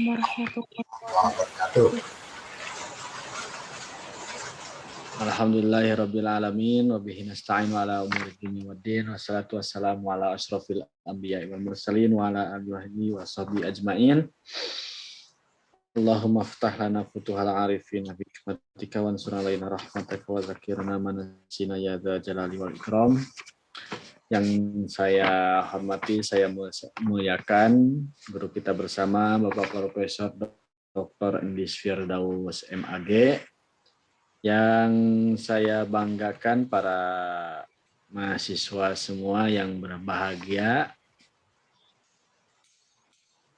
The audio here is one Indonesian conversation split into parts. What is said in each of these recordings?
warahmatullahi wabarakatuh. Alhamdulillahirabbil alamin wa bihi nasta'in wa ala umuri dunya waddin wassalatu wassalamu ala asyrofil anbiya'i wal mursalin wa ala alihi wa sahbihi ajmain. Allahumma aftah lana futuhal arifin bi hikmatika wansurna alaina rahmataka wa zakirna manasina ya dzal jalali wal ikram. Yang saya hormati, saya muliakan guru kita bersama Bapak Profesor Dr. Endis Firdaus MAG. Yang saya banggakan para mahasiswa semua yang berbahagia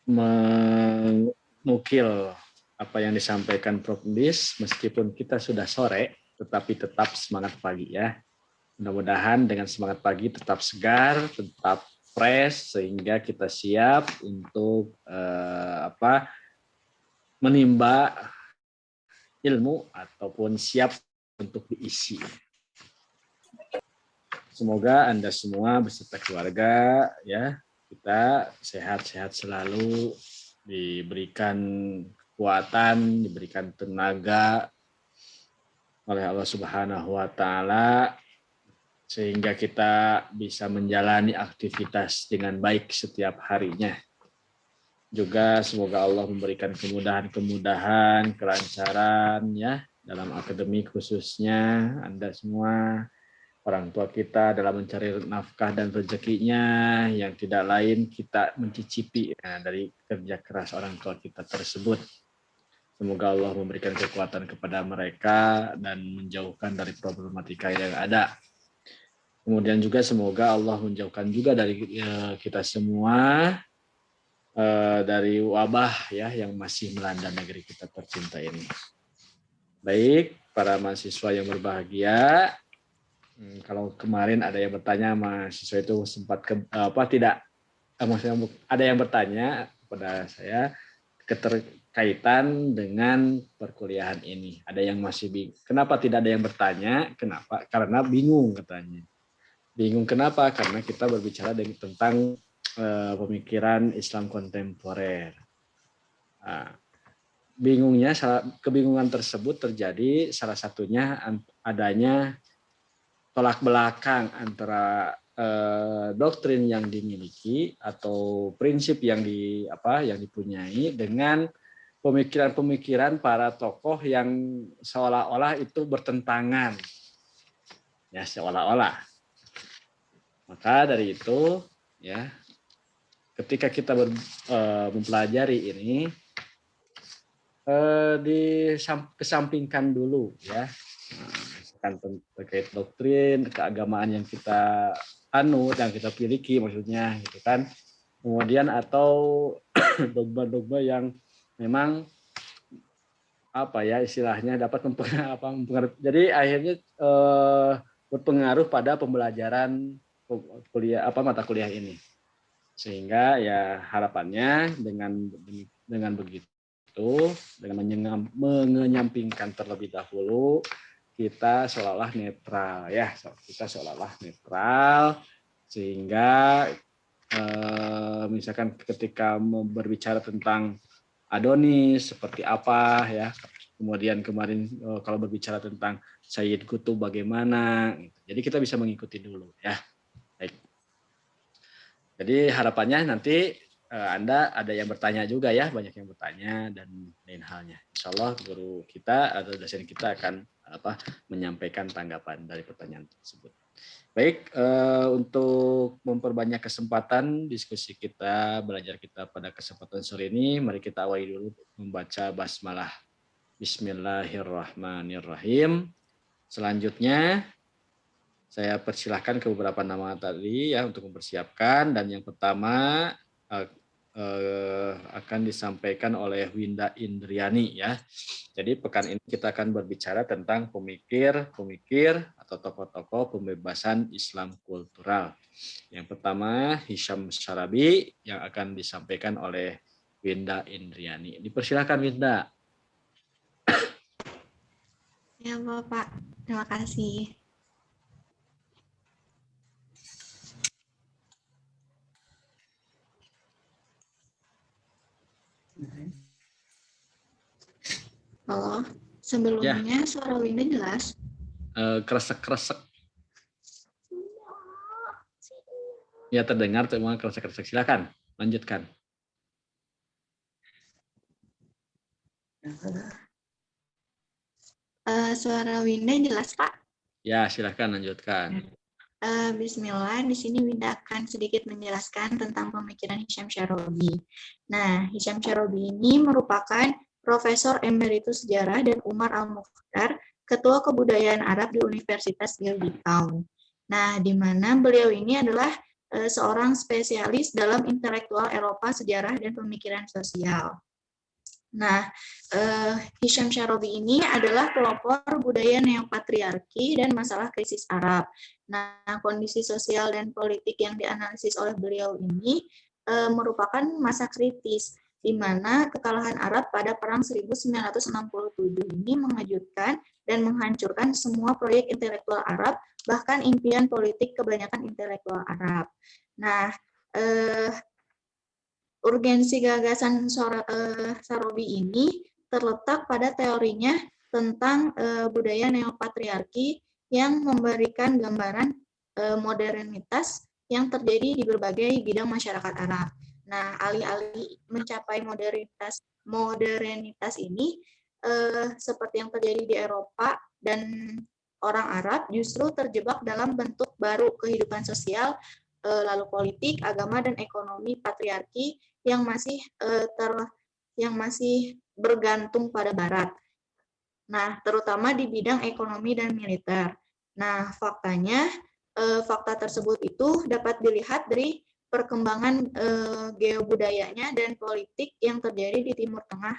menukil apa yang disampaikan Prof. Endis, meskipun kita sudah sore, tetapi tetap semangat pagi ya. Mudah-mudahan dengan semangat pagi tetap segar, tetap fresh, sehingga kita siap untuk menimba ilmu ataupun siap untuk diisi. Semoga Anda semua beserta keluarga ya, kita sehat-sehat selalu, diberikan kekuatan, diberikan tenaga oleh Allah Subhanahu wa taala sehingga kita bisa menjalani aktivitas dengan baik setiap harinya. Juga semoga Allah memberikan kemudahan-kemudahan, kelancaran ya dalam akademik khususnya Anda semua, orang tua kita dalam mencari nafkah dan rezekinya, yang tidak lain kita mencicipi dari kerja keras orang tua kita tersebut. Semoga Allah memberikan kekuatan kepada mereka dan menjauhkan dari problematika yang ada. Kemudian juga semoga Allah menjauhkan juga dari kita semua dari wabah ya yang masih melanda negeri kita tercinta ini. Baik, para mahasiswa yang berbahagia, kalau kemarin ada yang bertanya, mahasiswa itu sempat maksudnya ada yang bertanya kepada saya keterkaitan dengan perkuliahan ini. Ada yang masih bingung. Kenapa tidak ada yang bertanya? Kenapa? Karena bingung katanya. Bingung kenapa? Karena kita berbicara tentang pemikiran Islam kontemporer. Bingungnya, kebingungan tersebut terjadi salah satunya adanya tolak belakang antara doktrin yang dimiliki atau prinsip yang dipunyai dengan pemikiran-pemikiran para tokoh yang seolah-olah itu bertentangan. Ya, seolah-olah. Maka dari itu ya, ketika kita mempelajari ini dikesampingkan dulu ya, misalkan terkait doktrin keagamaan yang kita anut, yang kita miliki maksudnya gitu kan, kemudian atau dogma-dogma yang memang istilahnya dapat mempengaruhi, jadi akhirnya berpengaruh pada pembelajaran mata kuliah ini. Sehingga ya harapannya dengan begitu, dengan menyampingkan terlebih dahulu, kita seolah-olah netral ya, sehingga misalkan ketika berbicara tentang Adonis seperti apa ya, kemudian kemarin kalau berbicara tentang Sayyid Qutb bagaimana, jadi kita bisa mengikuti dulu ya. Baik. Jadi harapannya nanti Anda ada yang bertanya juga ya, banyak yang bertanya dan lain halnya. Insya Allah guru kita atau dosen kita akan menyampaikan tanggapan dari pertanyaan tersebut. Baik, untuk memperbanyak kesempatan diskusi kita, belajar kita pada kesempatan sore ini, mari kita awali dulu membaca basmalah. Bismillahirrahmanirrahim. Selanjutnya saya persilahkan ke beberapa nama tadi ya untuk mempersiapkan, dan yang pertama akan disampaikan oleh Winda Indriani ya. Jadi pekan ini kita akan berbicara tentang pemikir atau tokoh-tokoh pembebasan Islam kultural. Yang pertama Hisham Syarabi yang akan disampaikan oleh Winda Indriani. Dipersilakan Winda. Ya Bapak, terima kasih. Halo, Ya, sebelumnya suara Winda jelas. kresek-kresek. Ya, terdengar cuma kresek-kresek. Silakan, lanjutkan. Suara Winda jelas, Pak. Ya, silakan lanjutkan. Bismillah, di sini Winda akan sedikit menjelaskan tentang pemikiran Hisham Syarabi. Nah, Hisham Syarabi ini merupakan Profesor Emeritus Sejarah dan Umar Al-Mukhtar, Ketua Kebudayaan Arab di Universitas Georgetown. Nah, di mana beliau ini adalah seorang spesialis dalam intelektual Eropa, sejarah, dan pemikiran sosial. Nah, Hisham Syarabi ini adalah pelopor budaya neopatriarki dan masalah krisis Arab. Nah, kondisi sosial dan politik yang dianalisis oleh beliau ini merupakan masa kritis, di mana kekalahan Arab pada Perang 1967 ini mengejutkan dan menghancurkan semua proyek intelektual Arab, bahkan impian politik kebanyakan intelektual Arab. Nah, urgensi gagasan Sarobi ini terletak pada teorinya tentang budaya neopatriarki yang memberikan gambaran modernitas yang terjadi di berbagai bidang masyarakat Arab. Nah, alih-alih mencapai modernitas ini, seperti yang terjadi di Eropa dan orang Arab justru terjebak dalam bentuk baru kehidupan sosial, lalu politik, agama, dan ekonomi patriarki yang masih bergantung pada Barat. Nah, terutama di bidang ekonomi dan militer. Nah, fakta tersebut itu dapat dilihat dari perkembangan geobudayanya dan politik yang terjadi di Timur Tengah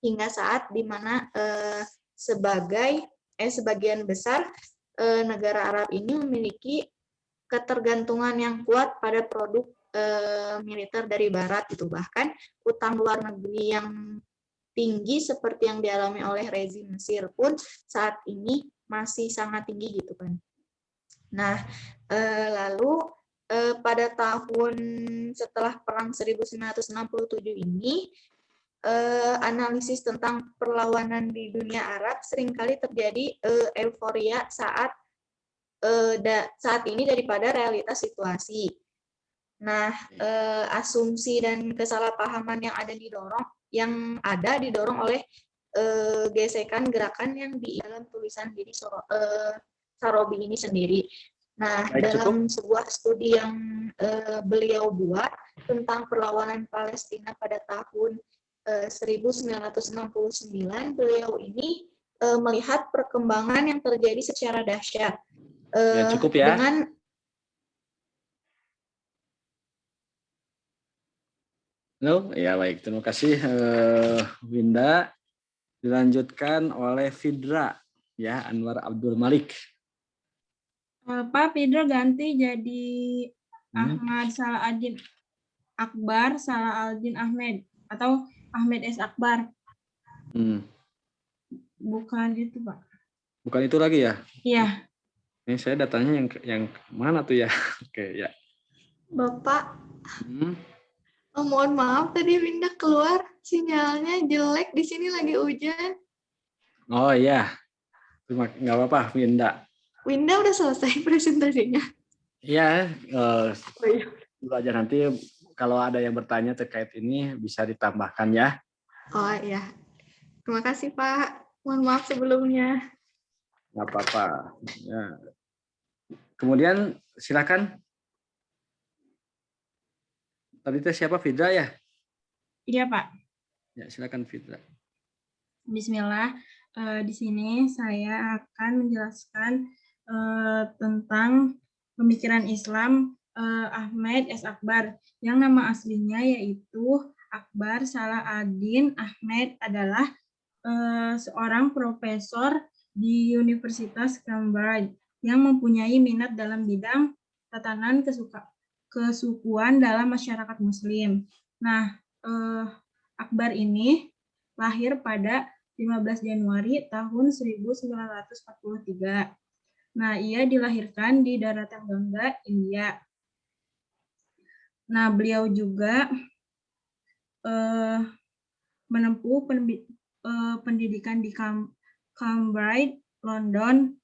hingga saat di mana sebagian besar negara Arab ini memiliki ketergantungan yang kuat pada produk militer dari Barat itu. Bahkan utang luar negeri yang tinggi seperti yang dialami oleh rezim Mesir pun saat ini masih sangat tinggi gitu kan. Nah, lalu pada tahun setelah Perang 1967 ini, analisis tentang perlawanan di dunia Arab seringkali terjadi euforia saat ini daripada realitas situasi. Nah, asumsi dan kesalahpahaman yang ada didorong oleh gesekan gerakan yang di dalam tulisan diri Sarobi ini sendiri. Nah, Baik, dalam cukup. sebuah studi yang beliau buat tentang perlawanan Palestina pada tahun 1969, beliau ini melihat perkembangan yang terjadi secara dahsyat. Ya, cukup ya. Dengan No, ya baik. Terima kasih Winda. Dilanjutkan oleh Fidra, ya Anwar Abdul Malik. Pak Fidra ganti jadi Hmm. Ahmad Salahuddin Akbar Salahuddin Ahmed atau Ahmed S. Akbar. Bukan itu, Pak. Bukan itu lagi ya? Iya. Ini saya datanya yang mana tuh ya? Oke, ya. Bapak, mohon maaf tadi Winda keluar, sinyalnya jelek, di sini lagi hujan. Oh iya, nggak apa-apa Winda. Winda udah selesai presentasinya. Iya, Oh iya. dulu aja nanti kalau ada yang bertanya terkait ini bisa ditambahkan ya. Oh iya. Terima kasih Pak. Mohon maaf sebelumnya. Nggak apa-apa. Ya. Kemudian silakan. Tadi itu siapa, Fidra ya? Iya, Pak. Ya, silakan Fidra. Bismillah. Di sini saya akan menjelaskan tentang pemikiran Islam Ahmed S. Akbar, yang nama aslinya yaitu Akbar Salahuddin Ahmed, adalah seorang profesor di Universitas Cambridge yang mempunyai minat dalam bidang tatanan kesukuan dalam masyarakat Muslim. Nah, Akbar ini lahir pada 15 Januari tahun 1943. Nah, ia dilahirkan di daratan Gangga, India. Nah, beliau juga menempuh pendidikan di Cambridge, London,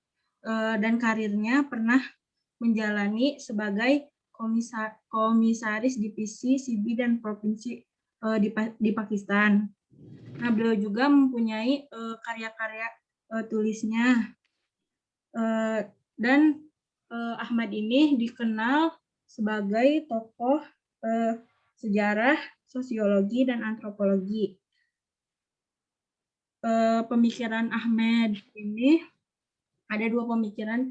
dan karirnya pernah menjalani sebagai komisaris divisi CB dan provinsi di Pakistan. Nah, beliau juga mempunyai karya-karya tulisnya. Dan Ahmad ini dikenal sebagai tokoh sejarah, sosiologi, dan antropologi. Pemikiran Ahmad ini ada dua pemikiran,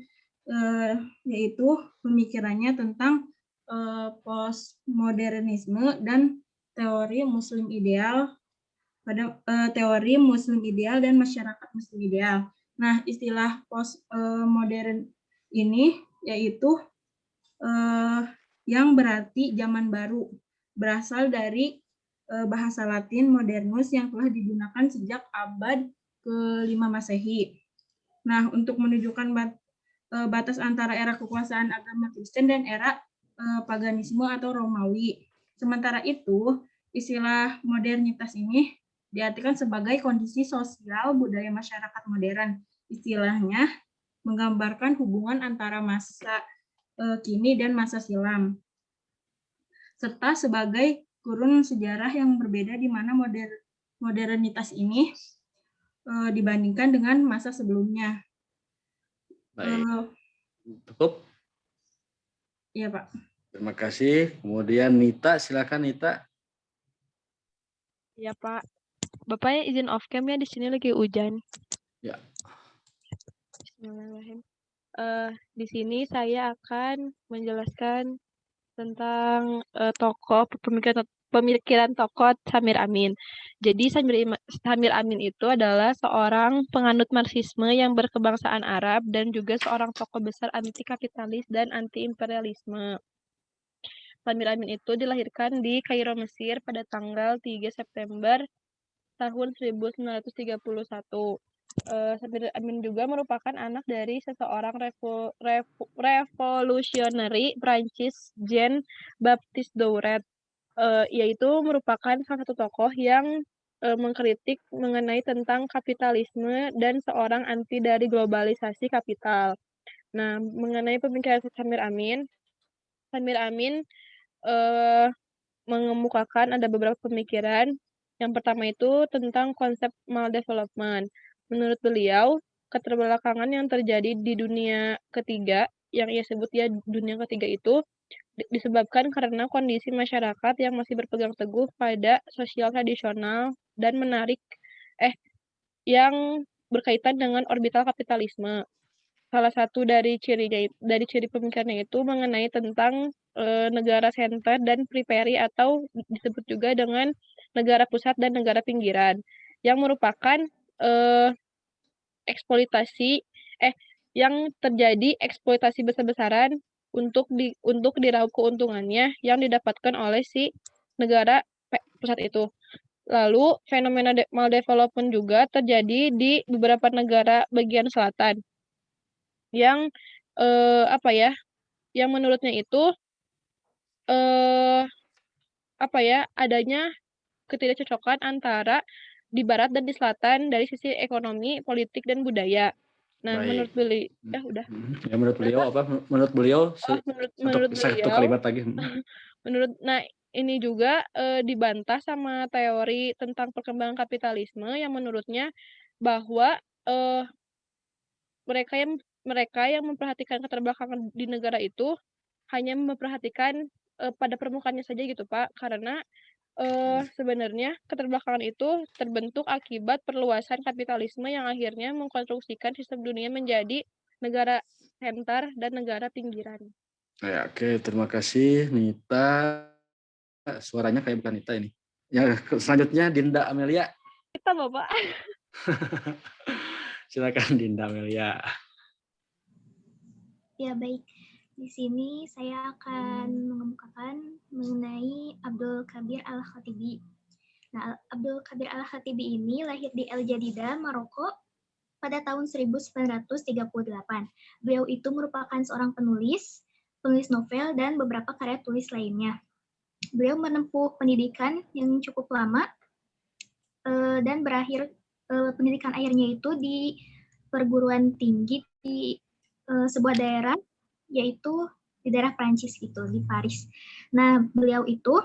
yaitu pemikirannya tentang postmodernisme dan teori Muslim ideal dan masyarakat Muslim ideal. Nah, istilah postmodern ini yaitu yang berarti zaman baru, berasal dari bahasa Latin modernus yang telah digunakan sejak abad ke-5 Masehi. Nah, untuk menunjukkan batas antara era kekuasaan agama Kristen dan era paganisme atau Romawi. Sementara itu, istilah modernitas ini diartikan sebagai kondisi sosial budaya masyarakat modern. Istilahnya menggambarkan hubungan antara masa kini dan masa silam, serta sebagai kurun sejarah yang berbeda di mana modernitas ini dibandingkan dengan masa sebelumnya. Baik. Cukup? Iya, Pak. Terima kasih. Kemudian Nita, silakan Nita. Ya, Pak. Bapaknya izin off cam ya, di sini lagi hujan. Ya. Bismillahirrahmanirrahim. Di sini saya akan menjelaskan tentang pemikiran tokoh Samir Amin. Jadi Samir Amin itu adalah seorang penganut Marxisme yang berkebangsaan Arab dan juga seorang tokoh besar anti kapitalis dan anti imperialisme. Samir Amin itu dilahirkan di Kairo, Mesir pada tanggal 3 September tahun 1931. Samir Amin juga merupakan anak dari seseorang revolusioneri Prancis, Jean Baptiste Douret, yaitu merupakan salah satu tokoh yang mengkritik mengenai tentang kapitalisme dan seorang anti dari globalisasi kapital. Nah, mengenai pemikiran Samir Amin mengemukakan ada beberapa pemikiran. Yang pertama itu tentang konsep maldevelopment. Menurut beliau, keterbelakangan yang terjadi di dunia ketiga, yang ia sebut ya dunia ketiga itu, disebabkan karena kondisi masyarakat yang masih berpegang teguh pada sosial tradisional dan yang berkaitan dengan orbital kapitalisme. Salah satu dari ciri pemikirannya itu mengenai tentang negara senter dan periphery atau disebut juga dengan negara pusat dan negara pinggiran, yang merupakan yang terjadi eksploitasi besar-besaran untuk diraup keuntungannya yang didapatkan oleh si negara pusat itu. Lalu fenomena maldevelopment juga terjadi di beberapa negara bagian selatan yang yang menurutnya itu adanya ketidakcocokan antara di barat dan di selatan dari sisi ekonomi, politik, dan budaya. Nah, Baik. menurut beliau Menurut beliau menurut satu beliau kalimat lagi. Ini juga dibantah sama teori tentang perkembangan kapitalisme yang menurutnya bahwa mereka yang memperhatikan keterbelakangan di negara itu hanya memperhatikan pada permukaannya saja gitu, Pak, karena sebenarnya keterbelakangan itu terbentuk akibat perluasan kapitalisme yang akhirnya mengkonstruksikan sistem dunia menjadi negara senter dan negara pinggiran. Ya, oke, terima kasih Nita. Suaranya kayak bukan Nita ini. Yang selanjutnya Dinda Amelia. Kita, Bapak. Silakan Dinda Amelia. Ya, baik. Di sini saya akan mengemukakan mengenai Abdul Kabir Al-Khatibi. Nah, Abdul Kabir Al-Khatibi ini lahir di El Jadida, Maroko pada tahun 1938. Beliau itu merupakan seorang penulis novel, dan beberapa karya tulis lainnya. Beliau menempuh pendidikan yang cukup lama dan berakhir pendidikan akhirnya itu di perguruan tinggi di sebuah daerah, yaitu di daerah Prancis gitu, di Paris. Nah, beliau itu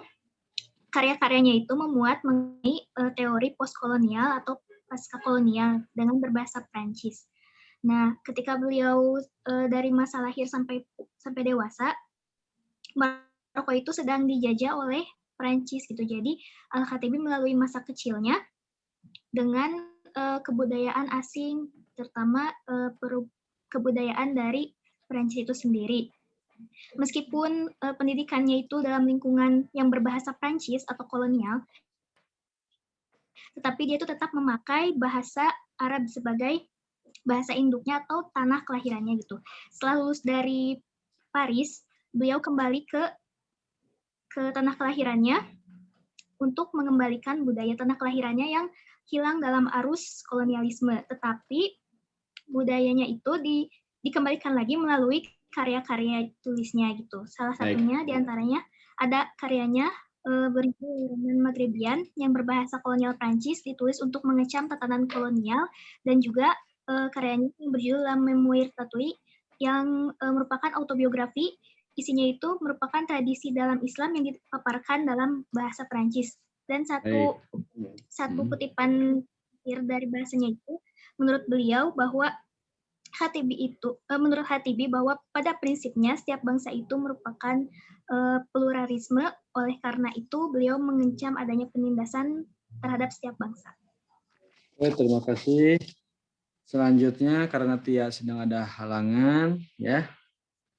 karya-karyanya itu memuat mengenai teori postkolonial atau pasca kolonial dengan berbahasa Prancis. Nah, ketika beliau dari masa lahir sampai dewasa, Maroko itu sedang dijajah oleh Prancis gitu. Jadi Al-Khatibbi melalui masa kecilnya dengan kebudayaan asing, terutama kebudayaan dari Prancis itu sendiri. Meskipun pendidikannya itu dalam lingkungan yang berbahasa Prancis atau kolonial, tetapi dia itu tetap memakai bahasa Arab sebagai bahasa induknya atau tanah kelahirannya gitu. Setelah lulus dari Paris, beliau kembali ke tanah kelahirannya untuk mengembalikan budaya tanah kelahirannya yang hilang dalam arus kolonialisme. Tetapi budayanya itu dikembalikan lagi melalui karya-karya tulisnya gitu. Salah satunya diantaranya ada karyanya berjudul Roman Maghribian yang berbahasa kolonial Prancis, ditulis untuk mengecam tatanan kolonial, dan juga karyanya yang berjudul La Mémoire Tatouée yang merupakan autobiografi. Isinya itu merupakan tradisi dalam Islam yang dipaparkan dalam bahasa Prancis. Dan satu kutipan dari bahasanya itu, menurut beliau bahwa menurut Khatibbi bahwa pada prinsipnya setiap bangsa itu merupakan pluralisme, oleh karena itu beliau mengecam adanya penindasan terhadap setiap bangsa. Oke, terima kasih. Selanjutnya karena Tia sedang ada halangan ya,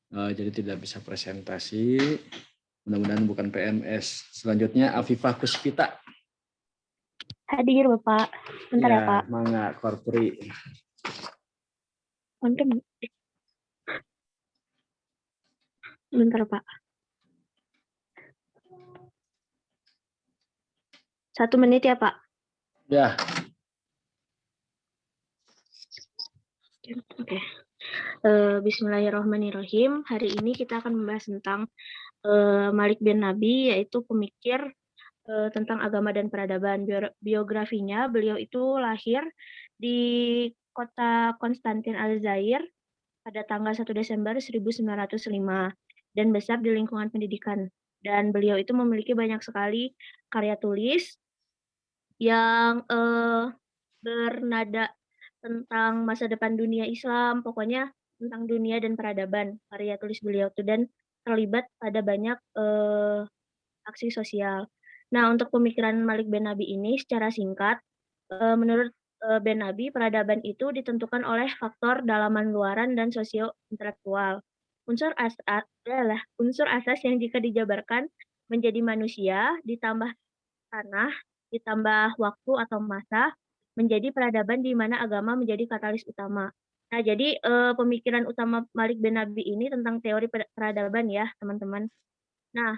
jadi tidak bisa presentasi. Mudah-mudahan bukan PMS. Selanjutnya Afifah Puspita. Hadir Bapak. Bentar ya Pak. Mangga Korpri. Bentar Pak. 1 menit ya Pak. Ya. Oke. Bismillahirrahmanirrahim. Hari ini kita akan membahas tentang Malik bin Nabi, yaitu pemikir tentang agama dan peradaban. Biografinya, beliau itu lahir di kota Konstantin Aljazair pada tanggal 1 Desember 1905 dan besar di lingkungan pendidikan. Dan beliau itu memiliki banyak sekali karya tulis yang bernada tentang masa depan dunia Islam, pokoknya tentang dunia dan peradaban. Karya tulis beliau itu dan terlibat pada banyak aksi sosial. Nah, untuk pemikiran Malik bin Nabi ini secara singkat, menurut bin Nabi, peradaban itu ditentukan oleh faktor dalaman luaran dan sosio-intelektual. Unsur asas yang jika dijabarkan menjadi manusia, ditambah tanah, ditambah waktu atau masa, menjadi peradaban di mana agama menjadi katalis utama. Nah, jadi pemikiran utama Malik bin Nabi ini tentang teori peradaban ya, teman-teman. Nah,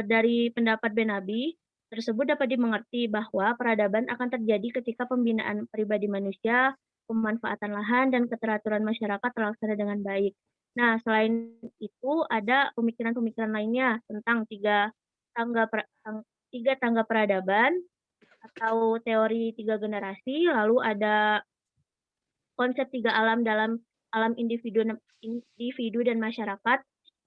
dari pendapat bin Nabi tersebut dapat dimengerti bahwa peradaban akan terjadi ketika pembinaan pribadi manusia, pemanfaatan lahan, dan keteraturan masyarakat terlaksana dengan baik. Nah, selain itu ada pemikiran-pemikiran lainnya tentang tiga tangga peradaban atau teori 3 generasi, lalu ada konsep 3 alam dalam alam individu dan masyarakat,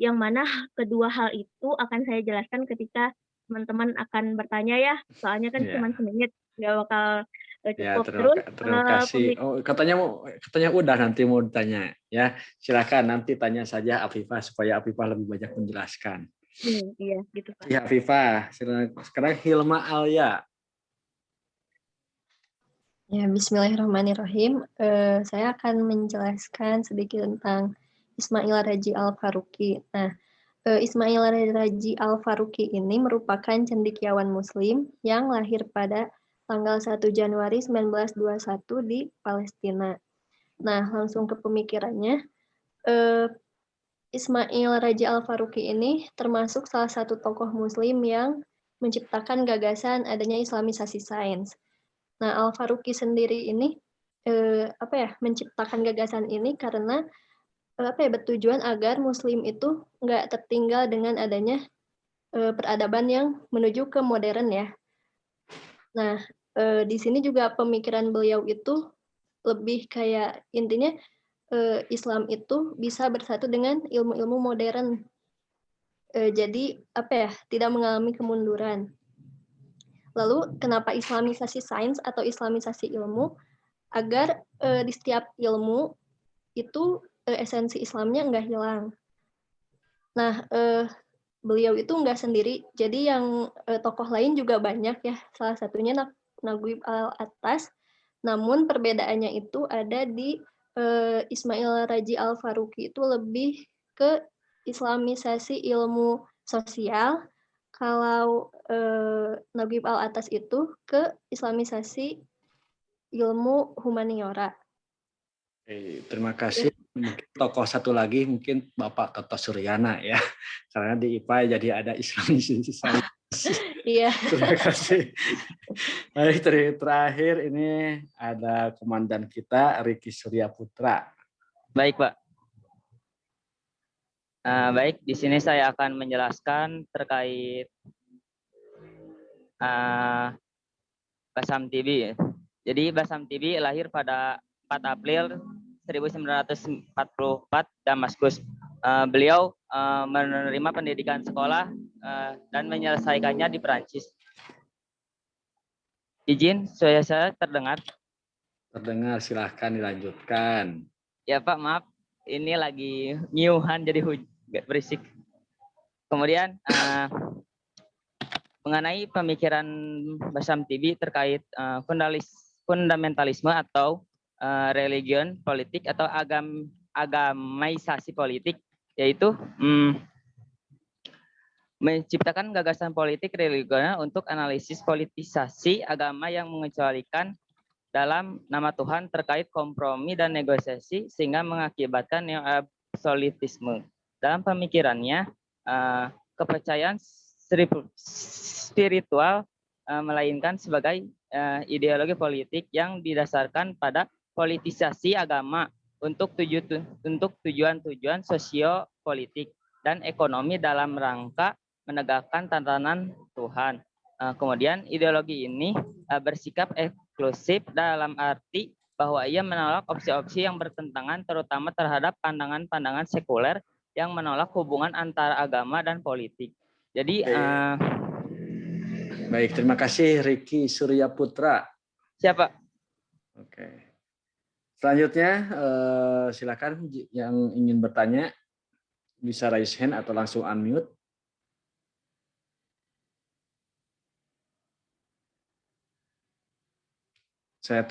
yang mana kedua hal itu akan saya jelaskan ketika teman-teman akan bertanya ya, soalnya kan cuma semenit, nggak bakal cukup. Terima kasih. Katanya udah nanti mau ditanya ya. Silakan nanti tanya saja Afifah supaya Afifah lebih banyak menjelaskan. Iya, gitu Pak. Ya Afifah, sekarang Hilma Alia. Ya, bismillahirrahmanirrahim. Saya akan menjelaskan sedikit tentang Ismail Raji Al-Faruqi. Nah, Ismail Raji Al-Faruqi ini merupakan cendekiawan Muslim yang lahir pada tanggal 1 Januari 1921 di Palestina. Nah, langsung ke pemikirannya. Ismail Raji Al-Faruqi ini termasuk salah satu tokoh Muslim yang menciptakan gagasan adanya Islamisasi sains. Nah, Al-Faruqi sendiri ini menciptakan gagasan ini karena bertujuan agar Muslim itu nggak tertinggal dengan adanya peradaban yang menuju ke modern ya. Nah, di sini juga pemikiran beliau itu lebih kayak intinya Islam itu bisa bersatu dengan ilmu-ilmu modern. Jadi apa ya, tidak mengalami kemunduran. Lalu kenapa islamisasi sains atau islamisasi ilmu? Agar di setiap ilmu itu esensi Islamnya nggak hilang. Nah, beliau itu nggak sendiri, jadi yang tokoh lain juga banyak ya, salah satunya Naguib Al-Attas, namun perbedaannya itu ada di Ismail Raji Al-Faruqi itu lebih ke islamisasi ilmu sosial, kalau Naguib Al-Attas itu ke islamisasi ilmu humaniora. Terima kasih. Mungkin tokoh satu lagi mungkin Bapak Toto Suryana ya, karena di IPA jadi ada islamisasi. Iya. Terima kasih. Baik, terakhir ini ada komandan kita Riki Surya Putra. Baik, Pak. Baik, di sini saya akan menjelaskan terkait Basam TV. Jadi Basam TV lahir pada 4 April 1944 Damaskus. Beliau menerima pendidikan sekolah dan menyelesaikannya di Perancis. Izin, saya terdengar? Terdengar, silahkan dilanjutkan. Ya Pak, maaf. Ini lagi nyiuhan jadi berisik. Kemudian mengenai pemikiran Basam TV terkait fundamentalisme atau religion politik atau agamaisasi politik, yaitu menciptakan gagasan politik religional untuk analisis politisasi agama yang mengecualikan dalam nama Tuhan terkait kompromi dan negosiasi sehingga mengakibatkan neo-absolutisme. Dalam pemikirannya, kepercayaan spiritual melainkan sebagai ideologi politik yang didasarkan pada politisasi agama untuk tujuan-tujuan sosio-politik dan ekonomi dalam rangka menegakkan tatanan Tuhan. Kemudian ideologi ini bersikap eksklusif dalam arti bahwa ia menolak opsi-opsi yang bertentangan terutama terhadap pandangan-pandangan sekuler yang menolak hubungan antara agama dan politik. Jadi baik, terima kasih Riki Surya Putra. Siapa? Oke. Selanjutnya silakan yang ingin bertanya bisa raise hand atau langsung unmute. Saya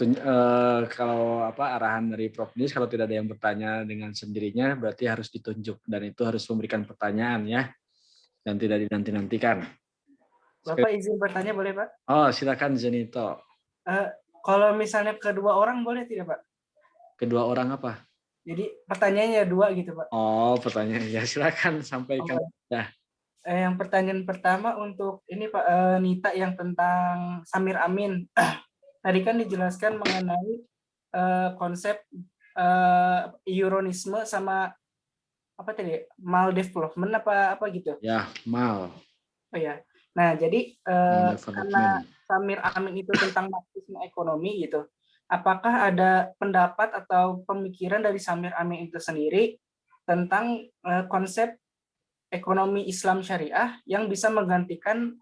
kalau arahan dari Prof. Nis, kalau tidak ada yang bertanya dengan sendirinya berarti harus ditunjuk dan itu harus memberikan pertanyaan ya dan tidak dinanti-nantikan. Bapak izin bertanya boleh Pak? Oh silakan Zenito. Kalau misalnya kedua orang boleh tidak Pak? Kedua orang apa? Jadi pertanyaannya 2 gitu Pak. Oh pertanyaan ya silakan sampaikan. Ya. Yang pertanyaan pertama untuk ini Pak Nita yang tentang Samir Amin. Tadi kan dijelaskan mengenai konsep Euronisme sama apa tadi? Maldevelopment apa gitu? Ya, mal. Oh ya. Nah, jadi karena Samir Amin itu tentang marxisme ekonomi gitu. Apakah ada pendapat atau pemikiran dari Samir Amin itu sendiri tentang konsep ekonomi Islam syariah yang bisa menggantikan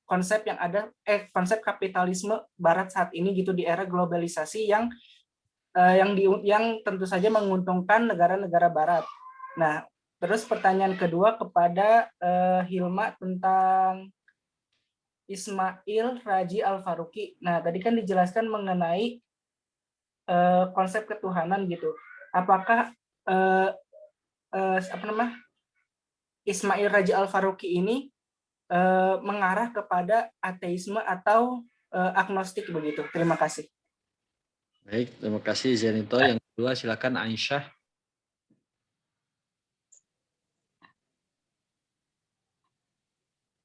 konsep yang ada konsep kapitalisme barat saat ini gitu di era globalisasi yang tentu saja menguntungkan negara-negara barat. Nah, terus pertanyaan kedua kepada Hilma tentang Ismail Raji Al-Faruqi. Nah, tadi kan dijelaskan mengenai konsep ketuhanan gitu. Apakah Ismail Raji Al-Faruqi ini mengarah kepada ateisme atau agnostik begitu? Terima kasih. Baik, terima kasih Zenito. Yang kedua silakan Aisyah.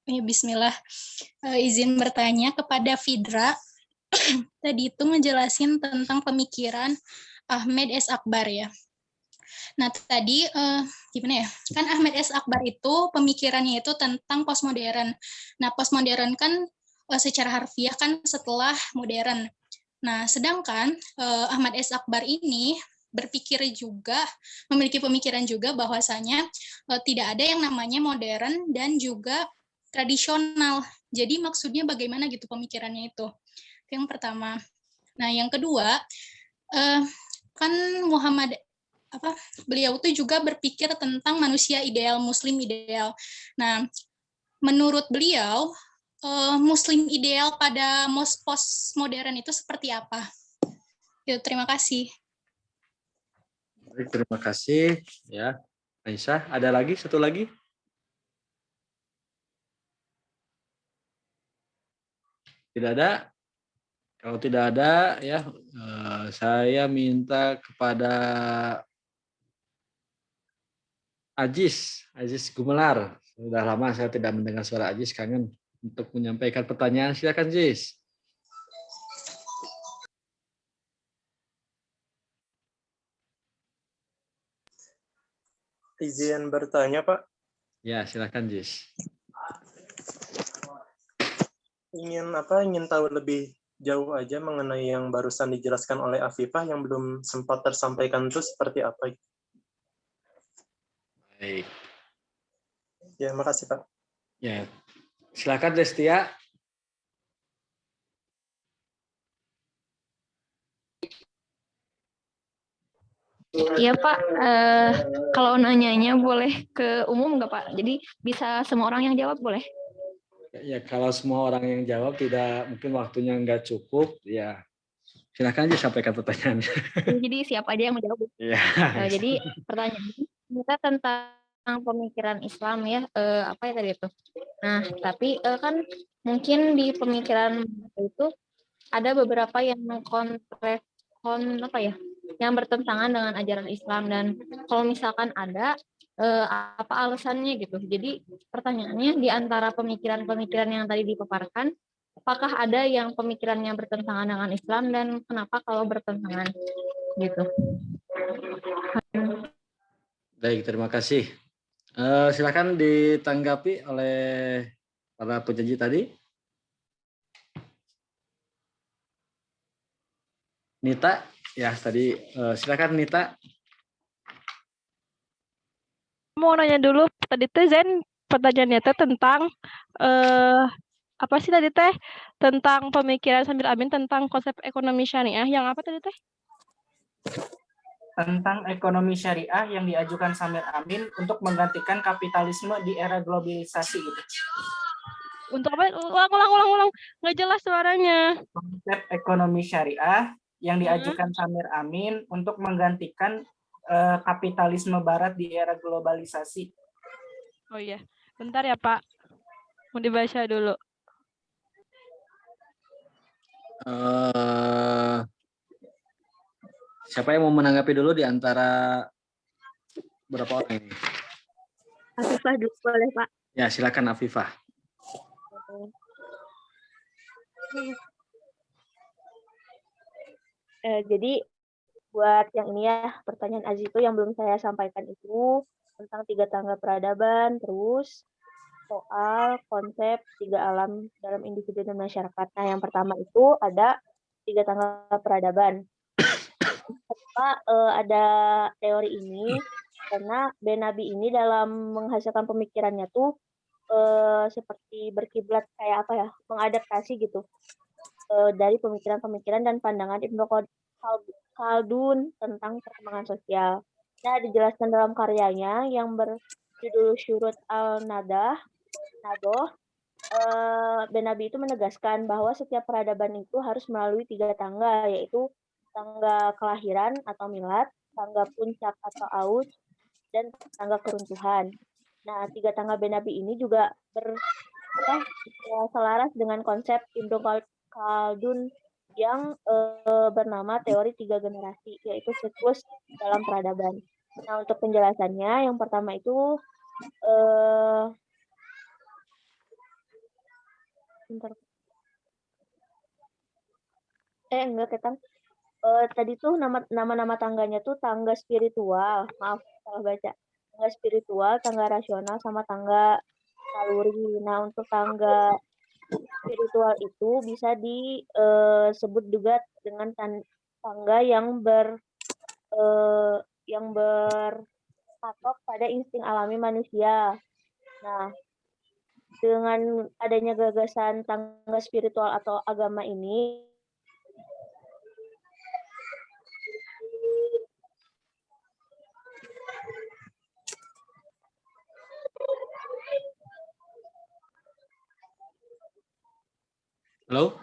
Ya, bismillah. Izin bertanya kepada Fidra. Tadi itu ngejelasin tentang pemikiran Ahmed S. Akbar ya. Nah tadi gimana ya? Kan Ahmed S. Akbar itu pemikirannya itu tentang postmodern. Nah postmodern kan secara harfiah kan setelah modern. Nah, sedangkan Ahmad S. Akbar ini memiliki pemikiran juga bahwasanya tidak ada yang namanya modern dan juga tradisional. Jadi maksudnya bagaimana gitu pemikirannya itu. Yang pertama. Nah, yang kedua, kan beliau itu juga berpikir tentang manusia ideal, muslim ideal. Nah, menurut beliau, muslim ideal pada postmodern itu seperti apa? Ya, terima kasih. Baik, terima kasih ya. Aisyah, ada lagi satu lagi? Tidak ada? Kalau tidak ada ya, saya minta kepada Ajis Gumelar. Sudah lama saya tidak mendengar suara Ajis, kangen untuk menyampaikan pertanyaan. Silakan, Jis. Izin bertanya, Pak. Ya, silakan, Jis. Ingin tahu lebih jauh aja mengenai yang barusan dijelaskan oleh Afifah yang belum sempat tersampaikan itu seperti apa? Baik. Ya, makasih, Pak. Ya, silakan Destia. Iya Pak, kalau nanyanya boleh ke umum nggak Pak? Jadi bisa semua orang yang jawab boleh? Ya, kalau semua orang yang jawab tidak, mungkin waktunya nggak cukup, ya silakan aja sampaikan pertanyaannya. Jadi siapa aja yang menjawab? Ya. Jadi pertanyaannya kita tentang pemikiran Islam ya, apa ya tadi itu? Nah, tapi kan mungkin di pemikiran itu ada beberapa yang yang bertentangan dengan ajaran Islam, dan kalau misalkan ada apa alasannya gitu. Jadi pertanyaannya di antara pemikiran-pemikiran yang tadi dipaparkan, apakah ada yang pemikirannya bertentangan dengan Islam dan kenapa kalau bertentangan gitu. Baik, terima kasih. Silakan ditanggapi oleh para penjanji tadi. Nita, ya tadi silakan Nita. Mau nanya dulu, tadi teh Zen pertanyaannya teh tentang apa sih tadi teh tentang pemikiran Samir Amin tentang konsep ekonomi syariah yang apa tadi teh? Tentang ekonomi syariah yang diajukan Samir Amin untuk menggantikan kapitalisme di era globalisasi gitu. Untuk apa? Ulang, nggak jelas suaranya. Konsep ekonomi syariah yang diajukan Samir Amin untuk menggantikan kapitalisme barat di era globalisasi. Oh iya, bentar ya Pak, mau dibaca dulu. Siapa yang mau menanggapi dulu di antara berapa orang ini? Afifah dulu boleh Pak. Ya, silakan Afifah. Jadi buat yang ini ya, pertanyaan Aziz itu yang belum saya sampaikan itu tentang 3 tangga peradaban, terus soal konsep 3 alam dalam individu dan masyarakat. Nah, yang pertama itu ada 3 tangga peradaban. Kenapa ada teori ini? Karena Benabi ini dalam menghasilkan pemikirannya tuh seperti berkiblat kayak apa ya, mengadaptasi gitu dari pemikiran-pemikiran dan pandangan Ibnu Khaldun tentang perkembangan sosial. Nah, dijelaskan dalam karyanya yang berjudul Syurut al-Nadoh, Benabi itu menegaskan bahwa setiap peradaban itu harus melalui 3 tangga, yaitu tangga kelahiran atau milad, tangga puncak atau aus, dan tangga keruntuhan. Nah, 3 tangga Benabi ini juga selaras dengan konsep Ibnu Khaldun yang bernama teori 3 generasi, yaitu siklus dalam peradaban. Nah, untuk penjelasannya, yang pertama itu tadi tuh nama-nama tangganya tuh tangga spiritual, maaf salah baca. Tangga spiritual, tangga rasional, sama tangga kalori. Nah, untuk tangga spiritual itu bisa disebut juga dengan tangga yang berpatok pada insting alami manusia. Nah, dengan adanya gagasan tangga spiritual atau agama ini, Halo?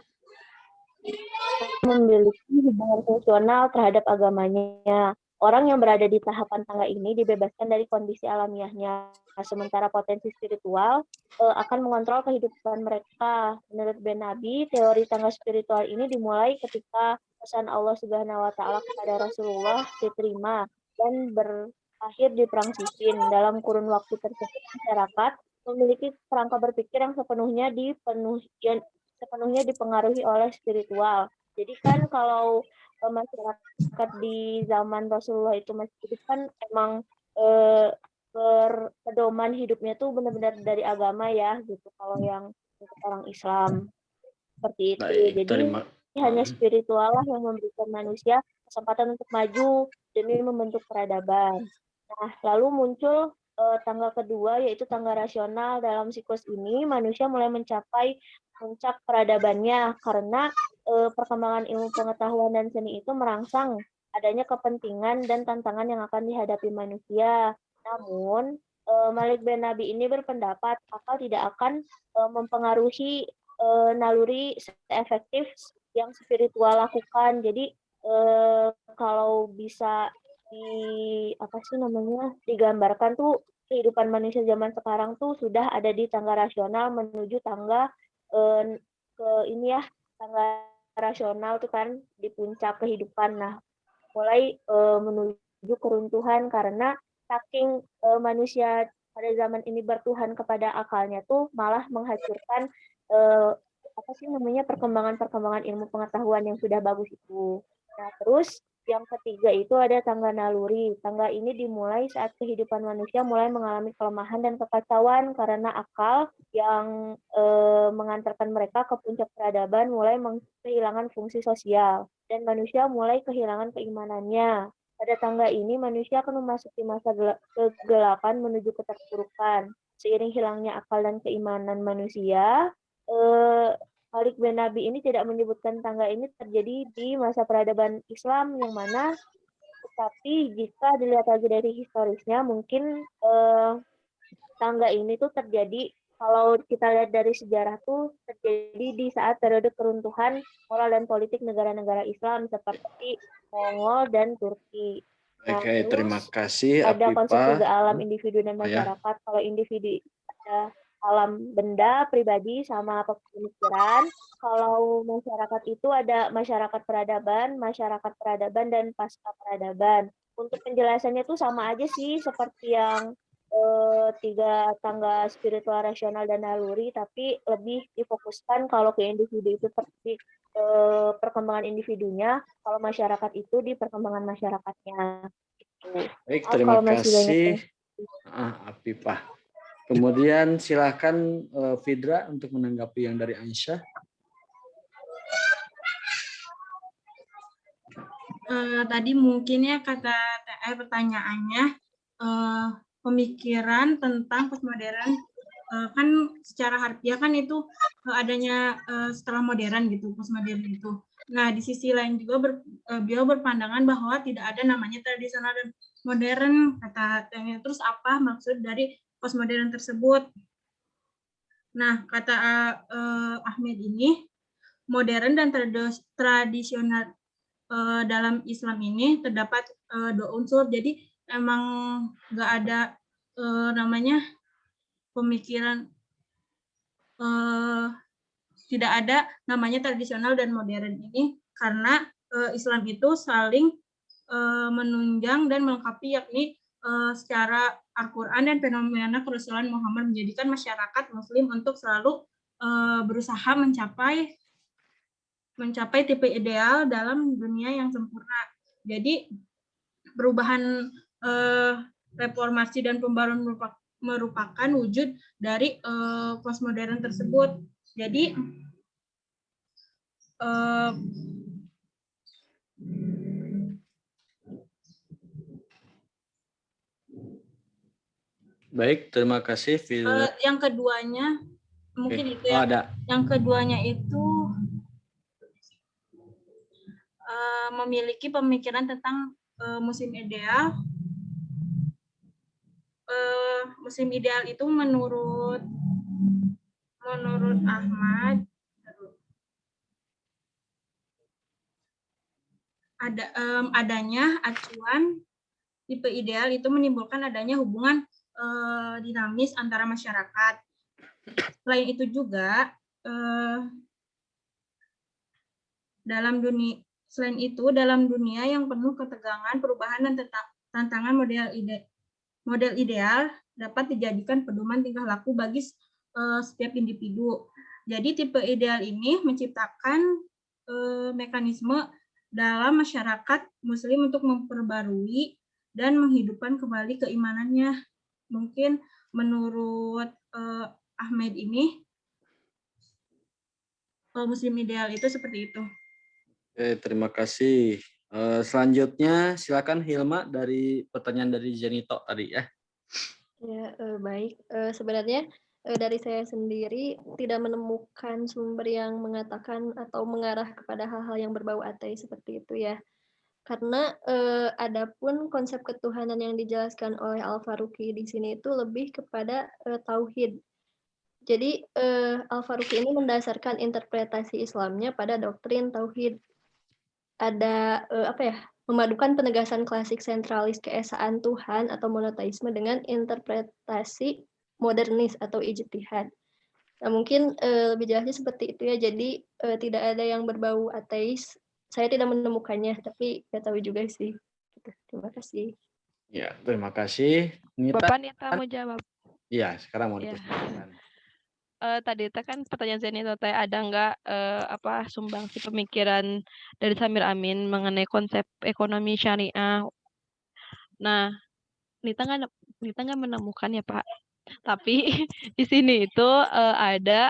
memiliki hubungan fungsional terhadap agamanya. Orang yang berada di tahapan tangga ini dibebaskan dari kondisi alamiahnya, sementara potensi spiritual akan mengontrol kehidupan mereka. Menurut Ben Nabi, teori tangga spiritual ini dimulai ketika pesan Allah Subhanahu wa Ta'ala kepada Rasulullah diterima dan berakhir di Perang Siffin. Dalam kurun waktu tersebut, masyarakat memiliki kerangka berpikir yang sepenuhnya dipengaruhi oleh spiritual. Jadi kan kalau masyarakat di zaman Rasulullah itu masih hidup kan emang berpedoman hidupnya tuh benar-benar dari agama ya gitu. Kalau yang untuk orang Islam seperti itu. Baik, Jadi hanya spiritual lah yang memberikan manusia kesempatan untuk maju demi membentuk peradaban. Nah, lalu muncul tangga kedua yaitu tangga rasional. Dalam siklus ini manusia mulai mencapai puncak peradabannya karena perkembangan ilmu pengetahuan dan seni itu merangsang adanya kepentingan dan tantangan yang akan dihadapi manusia. Namun, Malik Ben Nabi ini berpendapat akal tidak akan mempengaruhi naluri seefektif yang spiritual lakukan. Jadi kalau bisa digambarkan tuh kehidupan manusia zaman sekarang tuh sudah ada di tangga rasional menuju tangga tangga rasional tuh kan di puncak kehidupan. Nah, mulai menuju keruntuhan karena saking manusia pada zaman ini bertuhan kepada akalnya tuh malah menghancurkan perkembangan ilmu pengetahuan yang sudah bagus itu. Nah, terus yang ketiga itu ada tangga naluri. Tangga ini dimulai saat kehidupan manusia mulai mengalami kelemahan dan kekacauan karena akal yang mengantarkan mereka ke puncak peradaban mulai kehilangan fungsi sosial dan manusia mulai kehilangan keimanannya. Pada tangga ini manusia akan memasuki masa kegelapan menuju keterpurukan. Seiring hilangnya akal dan keimanan manusia, Malik Ben Nabi ini tidak menyebutkan tangga ini terjadi di masa peradaban Islam yang mana, tetapi jika dilihat lagi dari historisnya, mungkin tangga ini tuh terjadi, kalau kita lihat dari sejarah tuh terjadi di saat periode keruntuhan moral dan politik negara-negara Islam seperti Mongol dan Turki. Nah, oke, terima kasih ada konsep Afifah. tiga alam individu dan masyarakat. Kalau individu ada alam benda, pribadi, sama pemikiran. Kalau masyarakat itu ada masyarakat peradaban, dan pasca peradaban. Untuk penjelasannya itu sama aja sih seperti yang tiga tangga spiritual, rasional, dan naluri, tapi lebih difokuskan kalau ke individu itu seperti perkembangan individunya, kalau masyarakat itu di perkembangan masyarakatnya. Baik, terima kasih Afifah. Kemudian silakan Fidra untuk menanggapi yang dari Aisyah. Tadi mungkin ya kata pertanyaannya pemikiran tentang postmodern kan secara harfiah kan itu adanya setelah modern gitu, postmodern itu. Nah, di sisi lain juga beliau berpandangan bahwa tidak ada namanya tradisional dan modern, kata katanya. Terus apa maksud dari postmodern tersebut? Nah, kata Ahmed ini, modern dan tradisional dalam Islam ini terdapat dua unsur. Jadi emang nggak ada namanya pemikiran, tidak ada namanya tradisional dan modern ini karena Islam itu saling menunjang dan melengkapi, yakni secara Al-Quran dan fenomena kerasulan Muhammad menjadikan masyarakat Muslim untuk selalu berusaha mencapai tipe ideal dalam dunia yang sempurna. Jadi perubahan reformasi dan pembaruan merupakan wujud dari postmodern tersebut. Jadi Baik, terima kasih. Yang keduanya mungkin itu ya. Ada. Yang keduanya itu memiliki pemikiran tentang musim ideal. Musim ideal itu menurut Ahmad adanya acuan tipe ideal itu menimbulkan adanya hubungan dinamis antara masyarakat. Selain itu juga dalam dunia yang penuh ketegangan, perubahan dan tantangan model ideal dapat dijadikan pedoman tingkah laku bagi setiap individu. Jadi tipe ideal ini menciptakan mekanisme dalam masyarakat Muslim untuk memperbarui dan menghidupkan kembali keimanannya. Mungkin menurut Ahmed ini Muslim ideal itu seperti itu. Terima kasih. Selanjutnya silakan Hilma dari pertanyaan dari Zenito tadi ya. Ya, baik. Sebenarnya dari saya sendiri tidak menemukan sumber yang mengatakan atau mengarah kepada hal-hal yang berbau ateis seperti itu ya. Karena adapun konsep ketuhanan yang dijelaskan oleh Al-Faruqi di sini itu lebih kepada tauhid. Jadi Al-Faruqi ini mendasarkan interpretasi Islamnya pada doktrin tauhid. Ada memadukan penegasan klasik sentralis keesaan Tuhan atau monoteisme dengan interpretasi modernis atau ijtihad. Nah, mungkin lebih jelasnya seperti itu ya. Jadi tidak ada yang berbau ateis. Saya tidak menemukannya, tapi nggak tahu juga sih. Terima kasih. Ya, terima kasih. Bapak Nita mau jawab. Iya, sekarang mau dipersilakan. Tadi itu kan pertanyaan Zenito teh ada nggak sumbangsi pemikiran dari Samir Amin mengenai konsep ekonomi syariah. Nah, Nita nggak menemukan ya Pak. Tapi di sini itu ada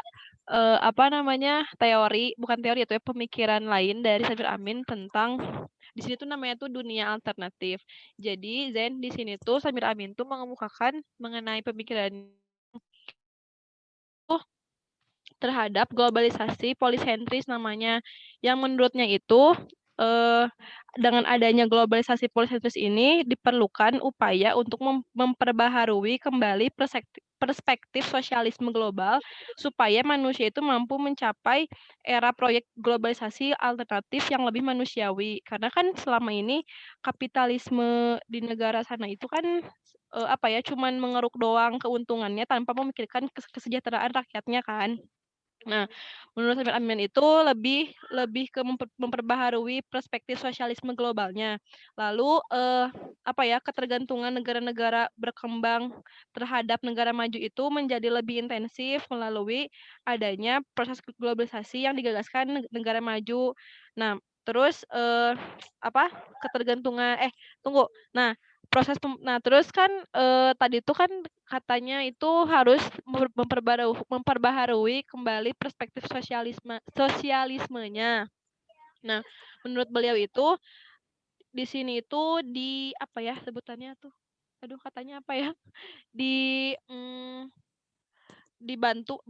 bukan teori itu ya, pemikiran lain dari Samir Amin tentang di sini tuh namanya tuh dunia alternatif. Jadi Zen di sini tuh Samir Amin tuh mengemukakan mengenai pemikiran terhadap globalisasi polisentris namanya, yang menurutnya itu dengan adanya globalisasi polisentris ini diperlukan upaya untuk memperbaharui kembali perspektif sosialisme global supaya manusia itu mampu mencapai era proyek globalisasi alternatif yang lebih manusiawi. Karena kan selama ini kapitalisme di negara sana itu kan cuman mengeruk doang keuntungannya tanpa memikirkan kesejahteraan rakyatnya kan. Nah, menurut Samir Amin itu lebih ke memperbaharui perspektif sosialisme globalnya. Lalu ketergantungan negara-negara berkembang terhadap negara maju itu menjadi lebih intensif melalui adanya proses globalisasi yang digagaskan negara maju. Nah, terus terus kan tadi itu kan katanya itu harus memperbaharui kembali perspektif sosialismenya. Nah, menurut beliau itu di sini itu sebutannya tuh. Aduh, katanya apa ya?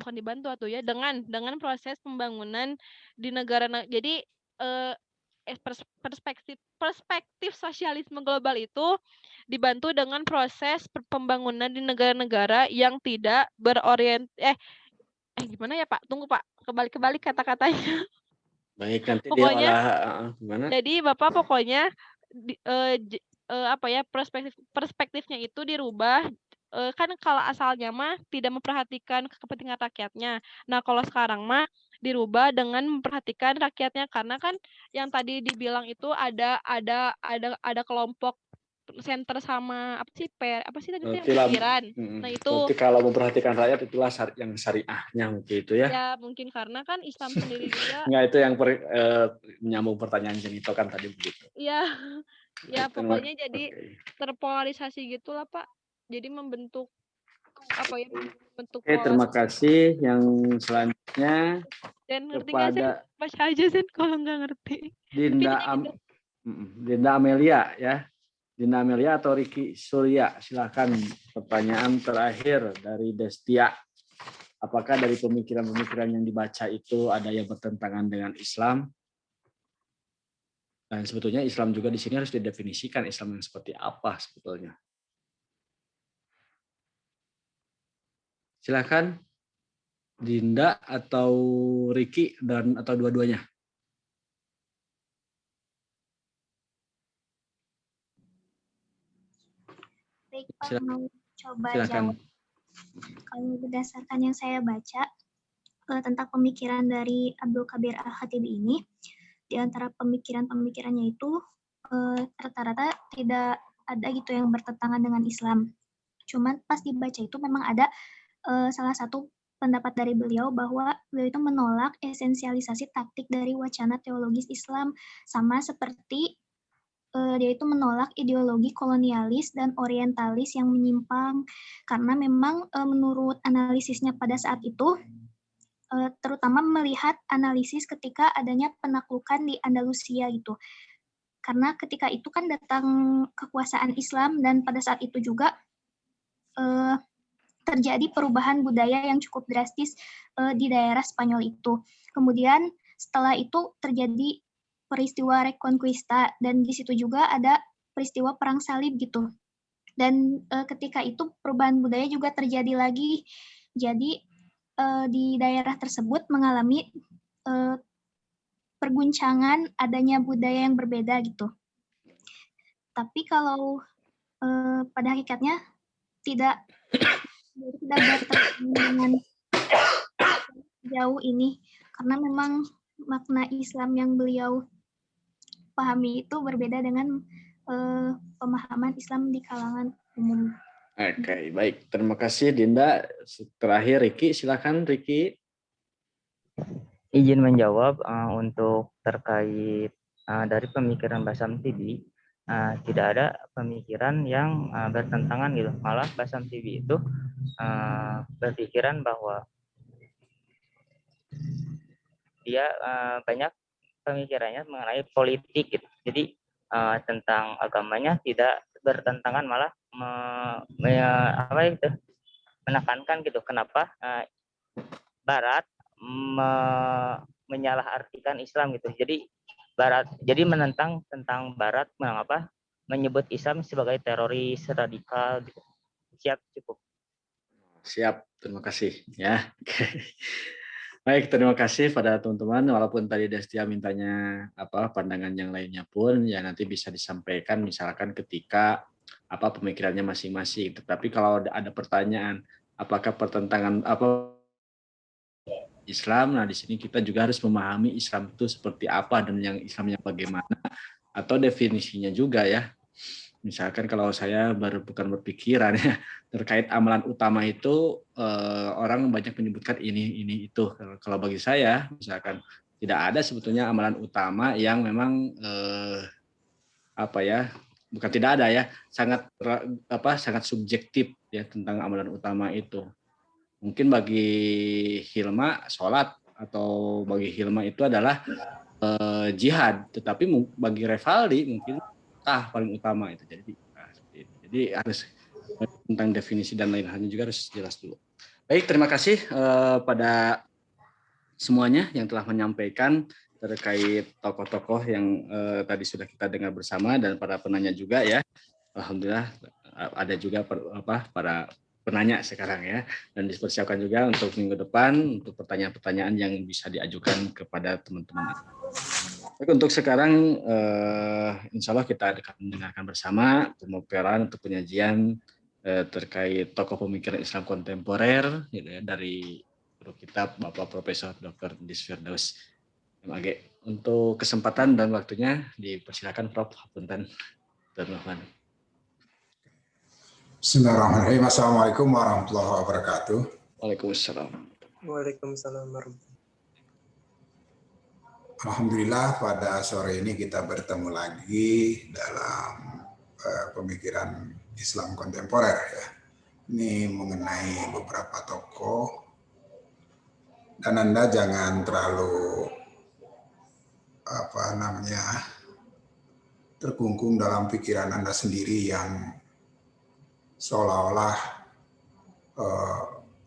Bukan dibantu atau ya dengan proses pembangunan di negara. Jadi perspektif sosialisme global itu dibantu dengan proses pembangunan di negara-negara yang tidak gimana ya Pak? Tunggu Pak, kebalik kata-katanya. Baik, nanti pokoknya gimana? Jadi Bapak pokoknya perspektifnya itu dirubah. Kan kalau asalnya mah tidak memperhatikan kepentingan rakyatnya. Nah, kalau sekarang mah dirubah dengan memperhatikan rakyatnya, karena kan yang tadi dibilang itu ada kelompok center sama pikiran. Nah, itu kalau memperhatikan rakyat itulah yang syariahnya mungkin itu ya. Ya, mungkin karena kan Islam sendiri juga. Nggak, itu yang menyambung pertanyaan Zenito kan tadi begitu. Iya. Ya, pokoknya jadi terpolarisasi gitulah Pak. Jadi membentuk apa ya bentuk Oke, terima pola. kasih. Yang selanjutnya Dan ngerti nggak sih? kepada Baca aja sih kalau nggak ngerti. Dinda Intinya gitu. Dinda Amelia ya. Dinda Amelia atau Riki Surya, silakan pertanyaan terakhir dari Destia. Apakah dari pemikiran-pemikiran yang dibaca itu ada yang bertentangan dengan Islam? Dan sebetulnya Islam juga di sini harus didefinisikan Islam yang seperti apa sebetulnya. Silakan Dinda atau Riki dan atau dua-duanya. Baik, Pak, mau coba Silakan. jawab. Kalau berdasarkan yang saya baca tentang pemikiran dari Abdul Kabir Al-Khatibi ini, di antara pemikiran-pemikirannya itu rata-rata tidak ada gitu yang bertentangan dengan Islam. Cuman pas dibaca itu memang ada salah satu pendapat dari beliau bahwa beliau itu menolak esensialisasi taktik dari wacana teologis Islam, sama seperti dia itu menolak ideologi kolonialis dan orientalis yang menyimpang, karena memang menurut analisisnya pada saat itu, terutama melihat analisis ketika adanya penaklukan di Andalusia gitu. Karena ketika itu kan datang kekuasaan Islam dan pada saat itu juga terjadi perubahan budaya yang cukup drastis di daerah Spanyol itu. Kemudian setelah itu terjadi peristiwa Reconquista dan di situ juga ada peristiwa perang salib gitu. Dan ketika itu perubahan budaya juga terjadi lagi. Jadi di daerah tersebut mengalami perguncangan adanya budaya yang berbeda gitu. Tapi kalau pada hakikatnya tidak bertentangan dengan jauh ini, karena memang makna Islam yang beliau pahami itu berbeda dengan pemahaman Islam di kalangan umum. Oke, baik. Terima kasih Dinda. Terakhir Riki, silakan Riki. Izin menjawab untuk terkait dari pemikiran Basam TV, tidak ada pemikiran yang bertentangan gitu. Malah Basam TV itu berpikiran bahwa dia banyak pemikirannya mengenai politik gitu. Jadi tentang agamanya tidak bertentangan, malah menekankan gitu kenapa Barat menyalahartikan Islam gitu. Jadi menentang tentang Barat mengapa menyebut Islam sebagai teroris radikal gitu. Siap, cukup. Siap, terima kasih ya. Baik, terima kasih pada teman-teman. Walaupun tadi Destia mintanya pandangan yang lainnya pun ya nanti bisa disampaikan misalkan ketika pemikirannya masing-masing. Tetapi kalau ada pertanyaan apakah pertentangan Islam, nah di sini kita juga harus memahami Islam itu seperti apa dan yang Islamnya bagaimana atau definisinya juga ya. Misalkan kalau saya bukan berpikiran ya terkait amalan utama itu orang banyak menyebutkan ini itu. Kalau bagi saya misalkan tidak ada sebetulnya amalan utama yang memang bukan tidak ada ya, sangat subjektif ya tentang amalan utama itu. Mungkin bagi Hilma sholat atau bagi Hilma itu adalah jihad, tetapi bagi Revaldi mungkin paling utama itu. Jadi harus tentang definisi dan lain halnya juga harus jelas dulu. Baik, terima kasih pada semuanya yang telah menyampaikan terkait tokoh-tokoh yang tadi sudah kita dengar bersama dan para penanya juga ya. Alhamdulillah ada juga para penanya sekarang ya, dan dipersiapkan juga untuk minggu depan untuk pertanyaan-pertanyaan yang bisa diajukan kepada teman-teman. Baik, untuk sekarang insya Allah kita akan mendengarkan bersama pemaparan untuk penyajian terkait tokoh pemikiran Islam kontemporer gitu ya, dari guru kitab Bapak Profesor Dr. Dis Firdaus MAG. Untuk kesempatan dan waktunya dipersilakan Prof. Hapunten. Bismillahirrahmanirrahim. Assalamualaikum warahmatullahi wabarakatuh. Waalaikumsalam. Waalaikumsalam warahmatullahi. Alhamdulillah pada sore ini kita bertemu lagi dalam pemikiran Islam kontemporer ya. Ini mengenai beberapa tokoh, dan Anda jangan terlalu terkungkung dalam pikiran Anda sendiri yang seolah-olah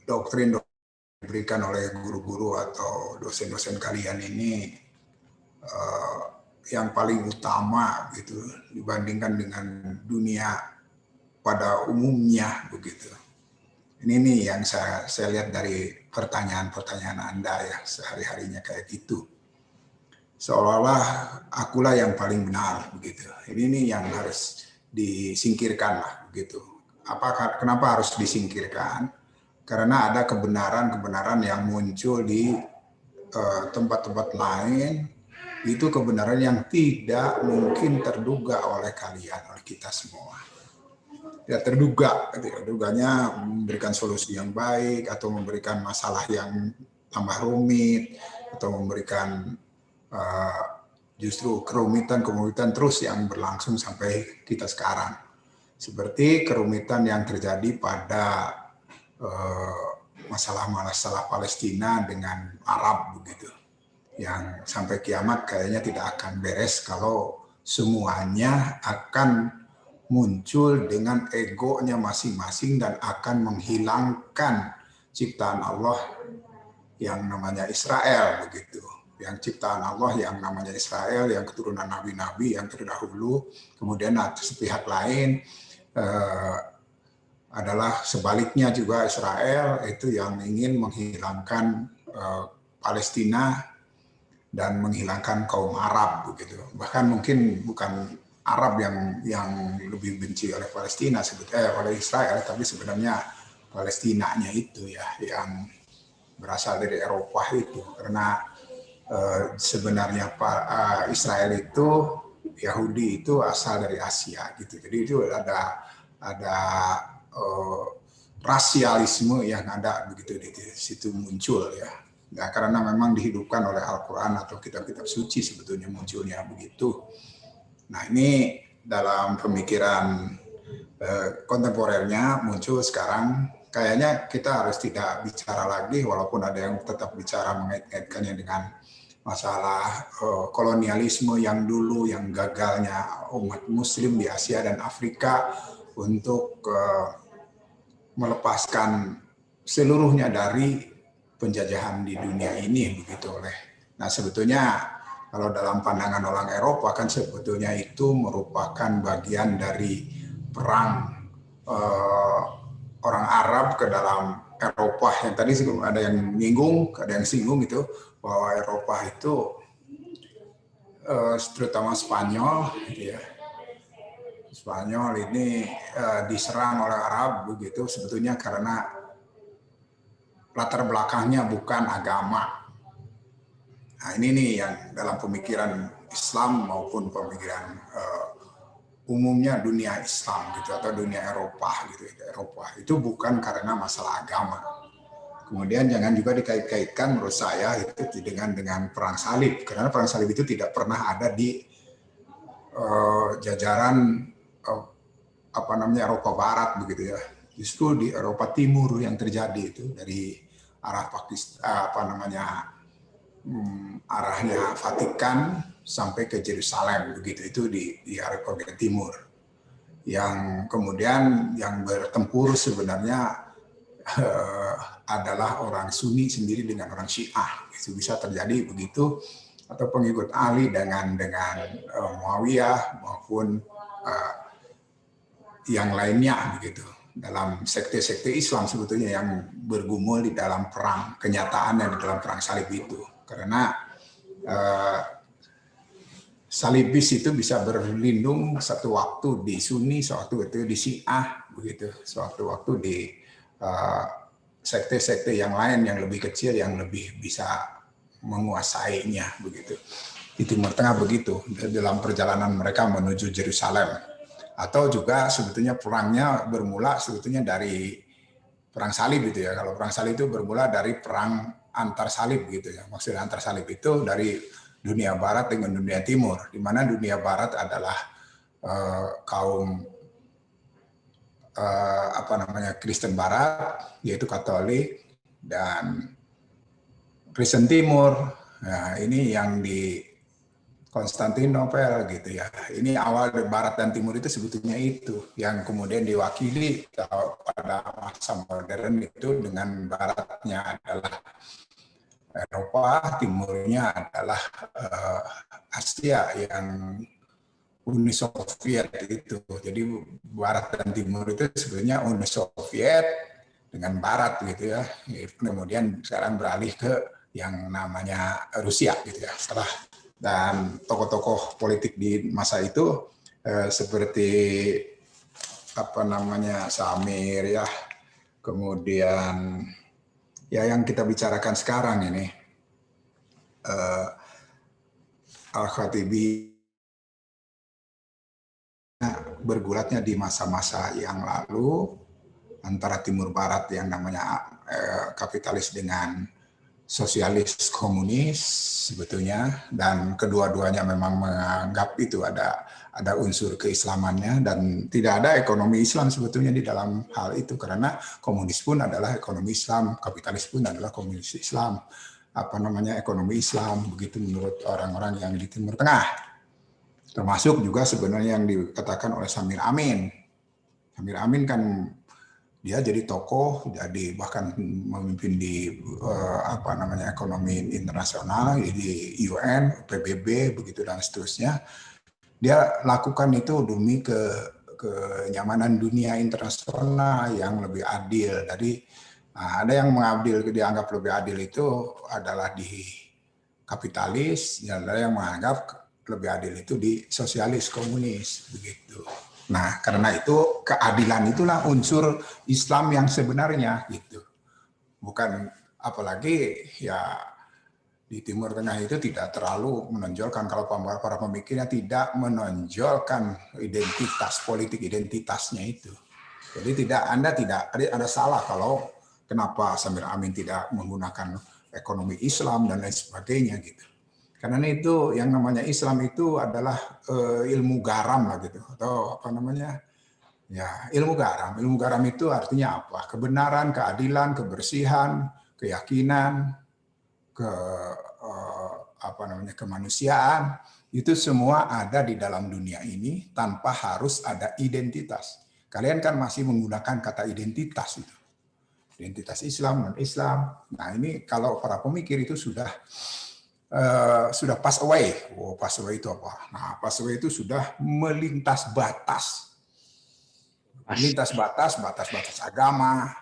doktrin diberikan oleh guru-guru atau dosen-dosen kalian ini yang paling utama gitu dibandingkan dengan dunia pada umumnya begitu. Ini nih yang saya lihat dari pertanyaan-pertanyaan Anda ya sehari-harinya kayak gitu. Seolah-olah akulah yang paling benar begitu. Ini nih yang harus disingkirkan lah begitu. Kenapa harus disingkirkan? Karena ada kebenaran-kebenaran yang muncul di tempat-tempat lain, itu kebenaran yang tidak mungkin terduga oleh kalian, oleh kita semua. Ya terduga, duganya memberikan solusi yang baik atau memberikan masalah yang tambah rumit atau memberikan justru kerumitan terus yang berlangsung sampai kita sekarang. Seperti kerumitan yang terjadi pada masalah-masalah Palestina dengan Arab begitu. Yang sampai kiamat kayaknya tidak akan beres kalau semuanya akan muncul dengan egonya masing-masing dan akan menghilangkan ciptaan Allah yang namanya Israel begitu. Yang ciptaan Allah yang namanya Israel, yang keturunan nabi-nabi yang terdahulu, kemudian sepihak lain adalah sebaliknya juga Israel itu yang ingin menghilangkan Palestina dan menghilangkan kaum Arab begitu. Bahkan mungkin bukan Arab yang lebih benci oleh Palestina oleh Israel, tapi sebenarnya Palestinanya itu ya yang berasal dari Eropa itu, karena sebenarnya Israel itu Yahudi itu asal dari Asia gitu. Jadi itu ada rasialisme yang ada begitu di situ muncul ya. Nah, karena memang dihidupkan oleh Al-Quran atau kitab-kitab suci sebetulnya munculnya begitu. Nah ini dalam pemikiran kontemporernya muncul sekarang, kayaknya kita harus tidak bicara lagi, walaupun ada yang tetap bicara mengait-ngaitkannya dengan masalah kolonialisme yang dulu, yang gagalnya umat muslim di Asia dan Afrika untuk melepaskan seluruhnya dari penjajahan di dunia ini begitu oleh. Nah sebetulnya kalau dalam pandangan orang Eropa kan sebetulnya itu merupakan bagian dari perang orang Arab ke dalam Eropa. Yang tadi ada yang menyinggung, ada yang singgung itu bahwa Eropa itu terutama Spanyol, gitu ya. Spanyol ini diserang oleh Arab begitu sebetulnya karena latar belakangnya bukan agama. Nah ini nih yang dalam pemikiran Islam maupun pemikiran umumnya dunia Islam gitu atau dunia Eropa gitu. Eropa itu bukan karena masalah agama. Kemudian jangan juga dikait-kaitkan menurut saya itu dengan perang salib, karena perang salib itu tidak pernah ada di jajaran Eropa Barat begitu ya. Justru di Eropa Timur yang terjadi itu dari arah Pakistan arahnya Vatikan sampai ke Yerusalem begitu, itu di Eropa Timur. Yang kemudian yang bertempur sebenarnya adalah orang Sunni sendiri dengan orang Syiah, itu bisa terjadi begitu, atau pengikut Ali dengan Muawiyah maupun yang lainnya begitu. Dalam sekte-sekte Islam sebetulnya yang bergumul di dalam perang kenyataan dan di dalam perang salib itu, karena salibis itu bisa berlindung satu waktu di Sunni, sewaktu itu di Syiah begitu, sewaktu waktu di sekte-sekte yang lain yang lebih kecil yang lebih bisa menguasainya begitu. Di Timur Tengah begitu dalam perjalanan mereka menuju Yerusalem. Atau juga sebetulnya perangnya bermula sebetulnya dari perang salib gitu ya. Kalau perang salib itu bermula dari perang antar salib gitu ya. Maksudnya antar salib itu dari dunia barat dengan dunia timur, di mana dunia barat adalah kaum Kristen Barat, yaitu Katolik, dan Kristen Timur. Nah, ini yang di Konstantinopel gitu ya. Ini awal Barat dan Timur itu sebetulnya itu yang kemudian diwakili pada masa modern itu dengan Baratnya adalah Eropa, Timurnya adalah Asia yang Uni Soviet itu. Jadi Barat dan Timur itu sebenarnya Uni Soviet dengan Barat gitu ya. Kemudian sekarang beralih ke yang namanya Rusia gitu ya. Dan tokoh-tokoh politik di masa itu seperti Samir ya, kemudian ya yang kita bicarakan sekarang ini Al-Khathibi bergulatnya di masa-masa yang lalu antara Timur Barat yang namanya kapitalis dengan sosialis komunis sebetulnya, dan kedua-duanya memang menganggap itu ada unsur keislamannya, dan tidak ada ekonomi Islam sebetulnya di dalam hal itu, karena komunis pun adalah ekonomi Islam, kapitalis pun adalah komunis Islam, ekonomi Islam, begitu menurut orang-orang yang di Timur Tengah. Termasuk juga sebenarnya yang dikatakan oleh Samir Amin. Samir Amin kan dia jadi tokoh, jadi bahkan memimpin di ekonomi internasional, di UN, PBB, begitu dan seterusnya. Dia lakukan itu demi kenyamanan dunia internasional yang lebih adil. Jadi ada yang dianggap lebih adil itu adalah di kapitalis, dan ada yang menganggap lebih adil itu di sosialis komunis, begitu. Nah, karena itu keadilan itulah unsur Islam yang sebenarnya gitu. Bukan, apalagi ya di Timur Tengah itu tidak terlalu menonjolkan, kalau para pemikirnya tidak menonjolkan identitas politik, identitasnya itu. Jadi Anda tidak ada salah kalau kenapa Samir Amin tidak menggunakan ekonomi Islam dan lain sebagainya gitu. Karena itu yang namanya Islam itu adalah ilmu garam lah gitu, atau ilmu garam. Ilmu garam itu artinya apa? Kebenaran, keadilan, kebersihan, keyakinan, kemanusiaan, itu semua ada di dalam dunia ini tanpa harus ada identitas. Kalian kan masih menggunakan kata identitas itu. Identitas Islam, non-Islam. Nah, ini kalau para pemikir itu sudah pass away. Pass away itu apa? Nah, pass away itu sudah melintas batas. Melintas batas agama,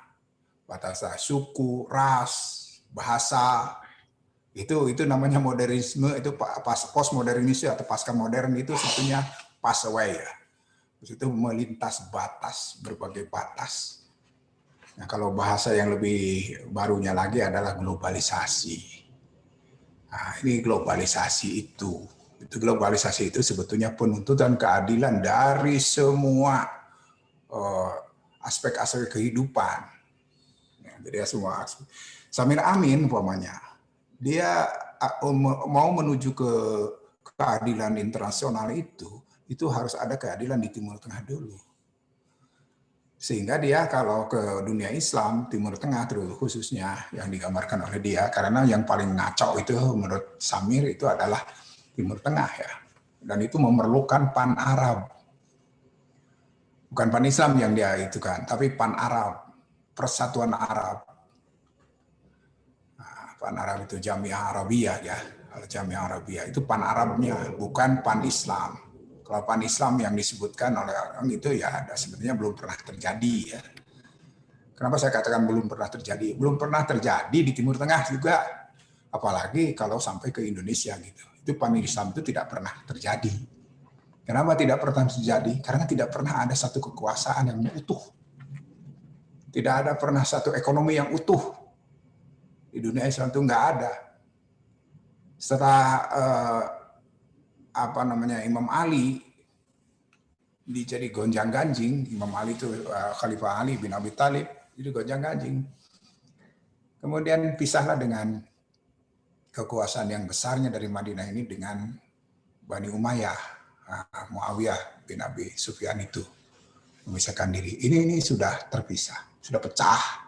batas suku, ras, bahasa. Itu namanya modernisme, itu postmodernisme atau pasca modern itu sebetulnya pass away ya. Terus itu melintas batas, berbagai batas. Nah, kalau bahasa yang lebih barunya lagi adalah globalisasi. Nah, ini globalisasi itu sebetulnya penuntutan keadilan dari semua aspek-aspek kehidupan. Ya, jadi semua aspek. Samir Amin umpamanya, dia mau menuju ke keadilan internasional itu harus ada keadilan di Timur Tengah dulu. Sehingga dia kalau ke dunia Islam, Timur Tengah terus khususnya yang digambarkan oleh dia, karena yang paling ngaco itu menurut Samir itu adalah Timur Tengah ya. Dan itu memerlukan pan-Arab. Bukan pan-Islam yang dia itu kan, tapi pan-Arab, persatuan Arab. Nah, pan-Arab itu Jamiah Arabiyah ya. Jamiah Arabiyah itu pan-Arabnya, bukan pan-Islam. Kalau pan-Islam yang disebutkan oleh orang itu ya sebenarnya belum pernah terjadi ya. Kenapa saya katakan belum pernah terjadi? Belum pernah terjadi di Timur Tengah juga. Apalagi kalau sampai ke Indonesia gitu. Itu pan-Islam itu tidak pernah terjadi. Kenapa tidak pernah terjadi? Karena tidak pernah ada satu kekuasaan yang utuh. Tidak ada pernah satu ekonomi yang utuh. Di dunia Islam itu nggak ada. Setelah Imam Ali jadi gonjang-ganjing. Imam Ali itu Khalifah Ali bin Abi Thalib, jadi gonjang-ganjing. Kemudian pisahlah dengan kekuasaan yang besarnya dari Madinah ini dengan Bani Umayyah, Muawiyah bin Abi Sufyan itu. memisahkan diri. Ini sudah terpisah, sudah pecah.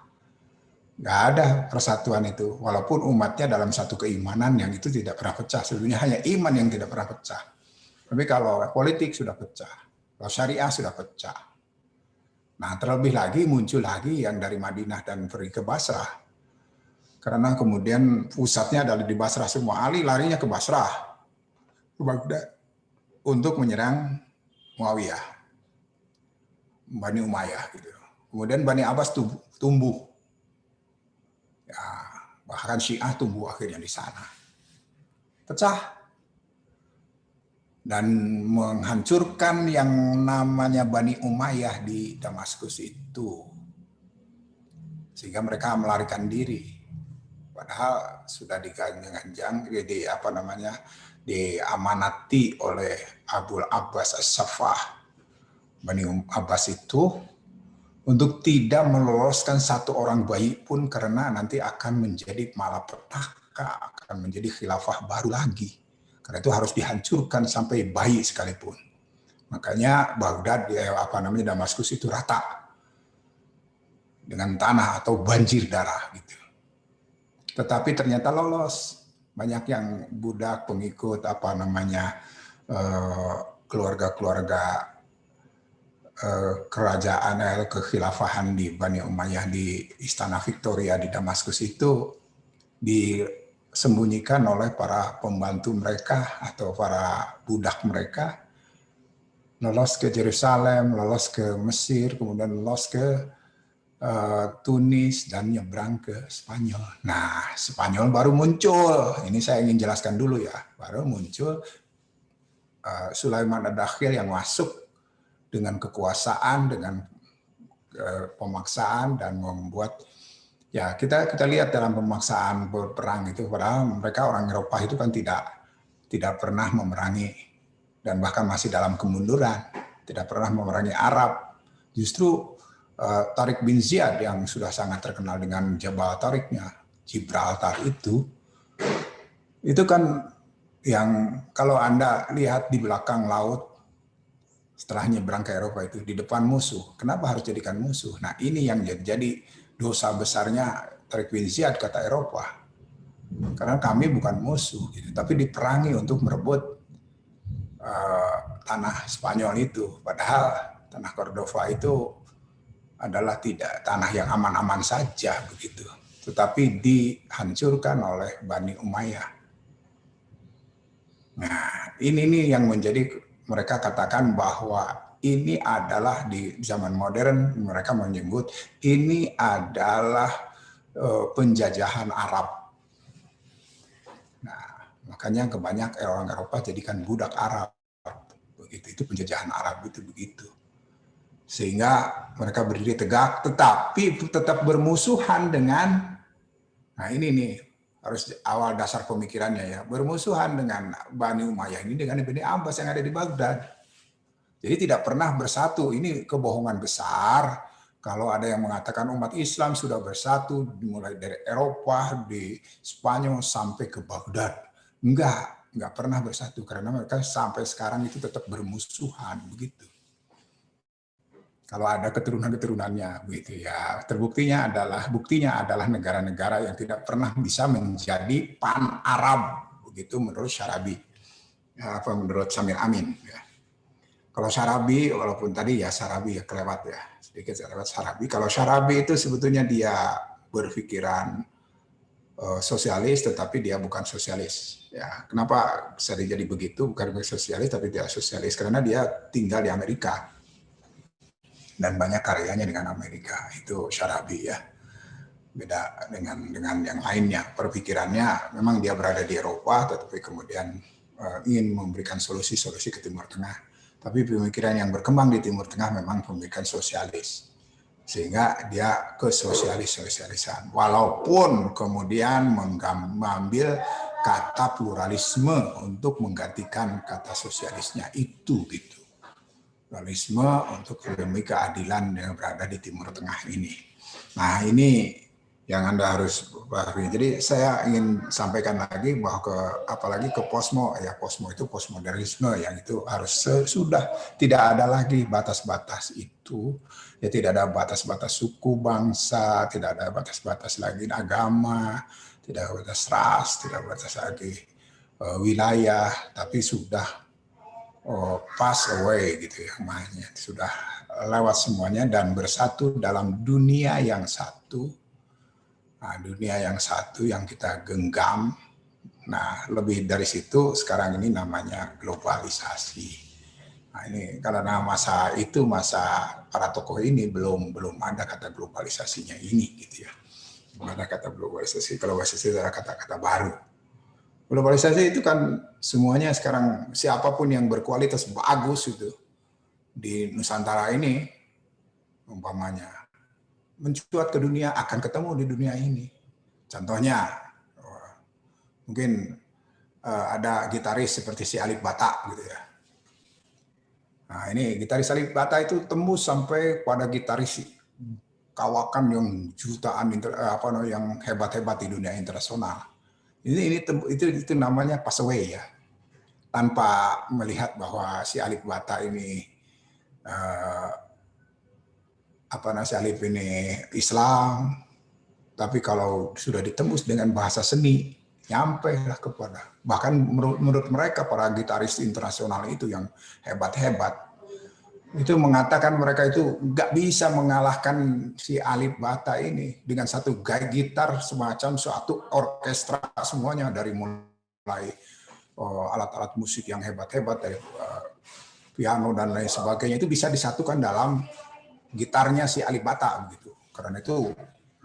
Nggak ada persatuan itu. Walaupun umatnya dalam satu keimanan yang itu tidak pernah pecah. Sebenarnya hanya iman yang tidak pernah pecah. Tapi kalau politik sudah pecah, kalau syariah sudah pecah. Nah, terlebih lagi muncul lagi yang dari Madinah dan pergi ke Basrah. Karena kemudian pusatnya adalah di Basrah semua. Ali larinya ke Basrah, ke Baghdad, untuk menyerang Muawiyah, Bani Umayyah gitu. Kemudian Bani Abbas tumbuh. Ya, bahkan Syiah tumbuh akhirnya di sana. Pecah. Dan menghancurkan yang namanya Bani Umayyah di Damaskus itu. Sehingga mereka melarikan diri. Padahal sudah diamanati oleh Abul Abbas As-Saffah, Bani Abbas itu, untuk tidak meloloskan satu orang bayi pun karena nanti akan menjadi malapetaka, akan menjadi khilafah baru lagi. Karena itu harus dihancurkan sampai bayi sekalipun. Makanya Baghdad, Damaskus itu rata dengan tanah atau banjir darah gitu. Tetapi ternyata lolos. Banyak yang budak, pengikut keluarga-keluarga kerajaan kekhilafahan di Bani Umayyah di Istana Victoria di Damaskus itu disembunyikan oleh para pembantu mereka atau para budak mereka, lolos ke Yerusalem, lolos ke Mesir, kemudian lolos ke Tunis dan nyebrang ke Spanyol. Nah, Spanyol baru muncul. Ini saya ingin jelaskan dulu ya. Baru muncul Sulaiman Ad-Dakhil yang masuk dengan kekuasaan, dengan pemaksaan dan membuat ya kita lihat dalam pemaksaan berperang itu, padahal mereka orang Eropa itu kan tidak pernah memerangi dan bahkan masih dalam kemunduran, tidak pernah memerangi Arab. Justru Tariq bin Ziyad yang sudah sangat terkenal dengan Jabal Tariqnya, Gibraltar itu kan yang kalau Anda lihat di belakang laut setelah nyebrang ke Eropa itu di depan musuh. Kenapa harus jadikan musuh? Nah, ini yang jadi dosa besarnya Tariq bin Ziyad kata Eropa. Karena kami bukan musuh, gitu, tapi diperangi untuk merebut tanah Spanyol itu. Padahal tanah Cordova itu adalah tidak tanah yang aman-aman saja begitu, tetapi dihancurkan oleh Bani Umayyah. Nah, ini yang menjadi mereka katakan bahwa ini adalah di zaman modern mereka menyebut ini adalah penjajahan Arab. Nah, makanya kebanyakan orang Eropa jadikan budak Arab. Begitu, itu penjajahan Arab itu begitu. Sehingga mereka berdiri tegak, tetapi tetap bermusuhan dengan, nah ini nih harus awal dasar pemikirannya ya, bermusuhan dengan Bani Umayyah ini dengan Bani Abbas yang ada di Baghdad. Jadi tidak pernah bersatu. Ini kebohongan besar kalau ada yang mengatakan umat Islam sudah bersatu mulai dari Eropa, di Spanyol sampai ke Baghdad. Enggak pernah bersatu karena mereka sampai sekarang itu tetap bermusuhan begitu. Kalau ada keturunan-keturunannya begitu ya. Buktinya adalah negara-negara yang tidak pernah bisa menjadi pan-Arab begitu menurut Syarabi. Menurut Samir Amin ya. Kalau Syarabi walaupun tadi ya Syarabi ya kelewat ya. Sedikit kelewat Syarabi. Kalau Syarabi itu sebetulnya dia berpikiran sosialis tetapi dia bukan sosialis. Ya, kenapa bisa jadi begitu? Bukan sosialis tapi dia sosialis karena dia tinggal di Amerika. Dan banyak karyanya dengan Amerika, itu Syarabi ya. Beda dengan yang lainnya. Perpikirannya memang dia berada di Eropa, tetapi kemudian ingin memberikan solusi-solusi ke Timur Tengah. Tapi pemikiran yang berkembang di Timur Tengah memang pemikiran sosialis. Sehingga dia ke sosialis-sosialisan. Walaupun kemudian mengambil kata pluralisme untuk menggantikan kata sosialisnya itu gitu. Pluralisme untuk demi keadilan yang berada di Timur Tengah ini. Nah ini yang Anda harus pahami. Jadi saya ingin sampaikan lagi bahwa apalagi ke posmo, ya posmo itu postmodernisme yang itu harus sudah tidak ada lagi batas-batas itu, ya tidak ada batas-batas suku, bangsa, tidak ada batas-batas lagi agama, tidak ada batas ras, tidak ada batas lagi wilayah, tapi sudah pass away gitu ya, makanya sudah lewat semuanya dan bersatu dalam dunia yang satu. Nah, dunia yang satu yang kita genggam. Nah, lebih dari situ sekarang ini namanya globalisasi. Nah, ini karena masa para tokoh ini belum ada kata globalisasinya ini gitu ya. Belum ada kata globalisasi. Globalisasi adalah kata-kata baru. Globalisasi itu kan semuanya sekarang siapapun yang berkualitas bagus itu di Nusantara ini umpamanya mencuat ke dunia akan ketemu di dunia ini. Contohnya mungkin ada gitaris seperti si Alif Ba Ta gitu ya. Nah ini gitaris Alif Ba Ta itu tembus sampai pada gitaris kawakan yang jutaan yang hebat-hebat di dunia internasional. Itu namanya pass away ya. Tanpa melihat bahwa si Alif Ba Ta ini si Alif ini Islam, tapi kalau sudah ditembus dengan bahasa seni, nyampe lah kepada, bahkan menurut mereka para gitaris internasional itu yang hebat-hebat, itu mengatakan mereka itu nggak bisa mengalahkan si Alif Ba Ta ini dengan satu gitar semacam suatu orkestra semuanya dari mulai alat-alat musik yang hebat-hebat dari piano dan lain sebagainya itu bisa disatukan dalam gitarnya si Alif Ba Ta begitu. Karena itu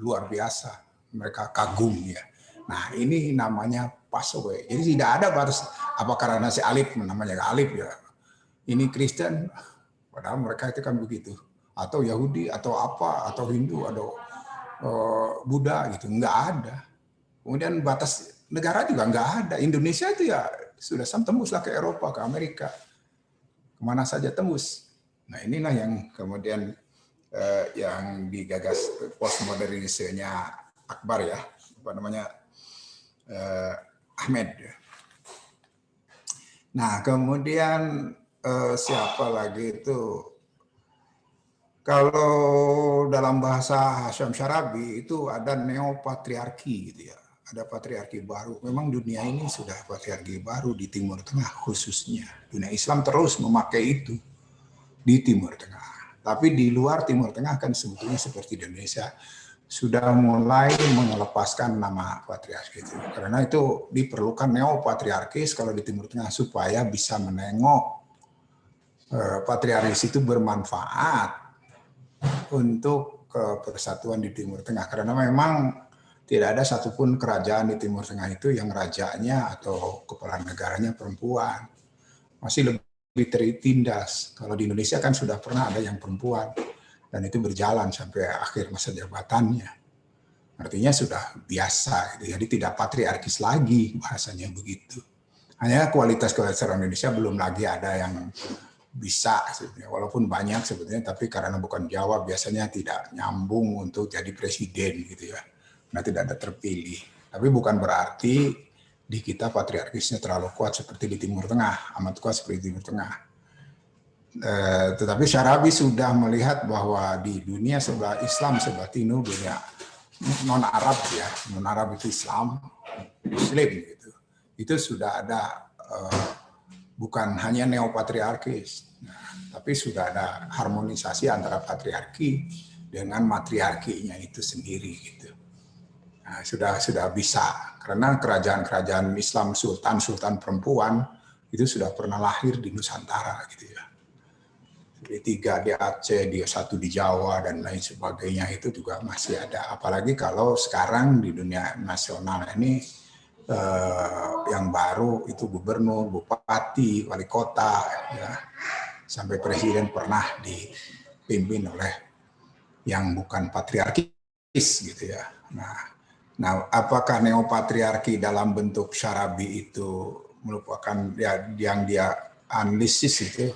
luar biasa, mereka kagum ya. Nah ini namanya pass away. Jadi tidak ada batas apa karena si Alif namanya Alif ya. Ini Kristen, padahal mereka itu kan begitu. Atau Yahudi atau apa atau Hindu atau Buddha gitu, nggak ada. Kemudian batas negara juga nggak ada. Indonesia itu ya sudah tembuslah ke Eropa, ke Amerika, kemana saja tembus. Nah inilah yang kemudian yang digagas postmodernismenya Akbar ya, Ahmed. Nah kemudian siapa lagi itu? Kalau dalam bahasa Hasyam Syarabi itu ada neopatriarki gitu ya, ada patriarki baru. Memang dunia ini sudah patriarki baru di Timur Tengah khususnya. Dunia Islam terus memakai itu di Timur Tengah. Tapi di luar Timur Tengah kan sebetulnya seperti di Indonesia sudah mulai melepaskan nama patriarki itu. Karena itu diperlukan neopatriarkis kalau di Timur Tengah supaya bisa menengok patriarkis itu bermanfaat untuk persatuan di Timur Tengah. Karena memang tidak ada satupun kerajaan di Timur Tengah itu yang rajanya atau kepala negaranya perempuan. Masih lebih tertindas. Kalau di Indonesia kan sudah pernah ada yang perempuan dan itu berjalan sampai akhir masa jabatannya. Artinya sudah biasa gitu. Jadi tidak patriarkis lagi bahasanya begitu. Hanya kualitas orang Indonesia belum lagi ada yang bisa sebetulnya. Walaupun banyak sebetulnya tapi karena bukan Jawa biasanya tidak nyambung untuk jadi presiden gitu ya. Nah tidak ada terpilih. Tapi bukan berarti di kita patriarkisnya terlalu kuat seperti di Timur Tengah, amat kuat seperti di Timur Tengah. Tetapi Syarabi sudah melihat bahwa di dunia sebelah Islam sebelah timur, dunia non-Arab ya, non-Arab itu Islam, Muslim gitu. Itu sudah ada bukan hanya neopatriarkis, tapi sudah ada harmonisasi antara patriarki dengan matriarkinya itu sendiri gitu. Nah, sudah bisa karena kerajaan-kerajaan Islam sultan perempuan itu sudah pernah lahir di Nusantara gitu ya. Jadi 3 di Aceh, 1 di Jawa dan lain sebagainya itu juga masih ada. Apalagi kalau sekarang di dunia nasional ini yang baru itu gubernur, bupati, wali kota ya. Sampai presiden pernah dipimpin oleh yang bukan patriarkis gitu ya. Nah, apakah neopatriarki dalam bentuk Syarabi itu merupakan ya, yang dia analisis itu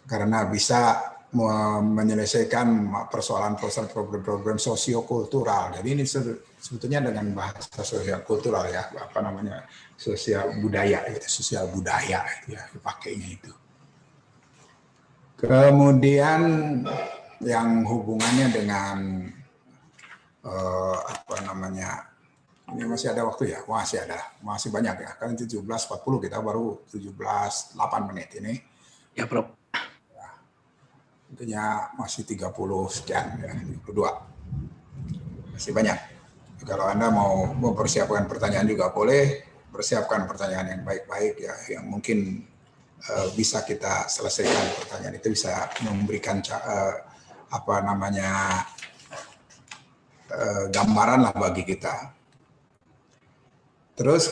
karena bisa menyelesaikan persoalan-persoalan problem-problem sosiokultural. Jadi ini sebetulnya dengan bahasa sosial kultural ya, apa namanya, sosial budaya itu ya dipakainya itu. Kemudian yang hubungannya dengan apa namanya, ini masih ada waktu ya, masih banyak ya, kan 17.40 kita baru 17.8 menit ini. Ya, Prof. Tentunya masih 30 sekian ya, 32. Masih banyak. Kalau Anda mau mempersiapkan pertanyaan juga boleh, persiapkan pertanyaan yang baik-baik ya, yang mungkin bisa kita selesaikan. Pertanyaan itu bisa memberikan apa namanya gambaran lah bagi kita. Terus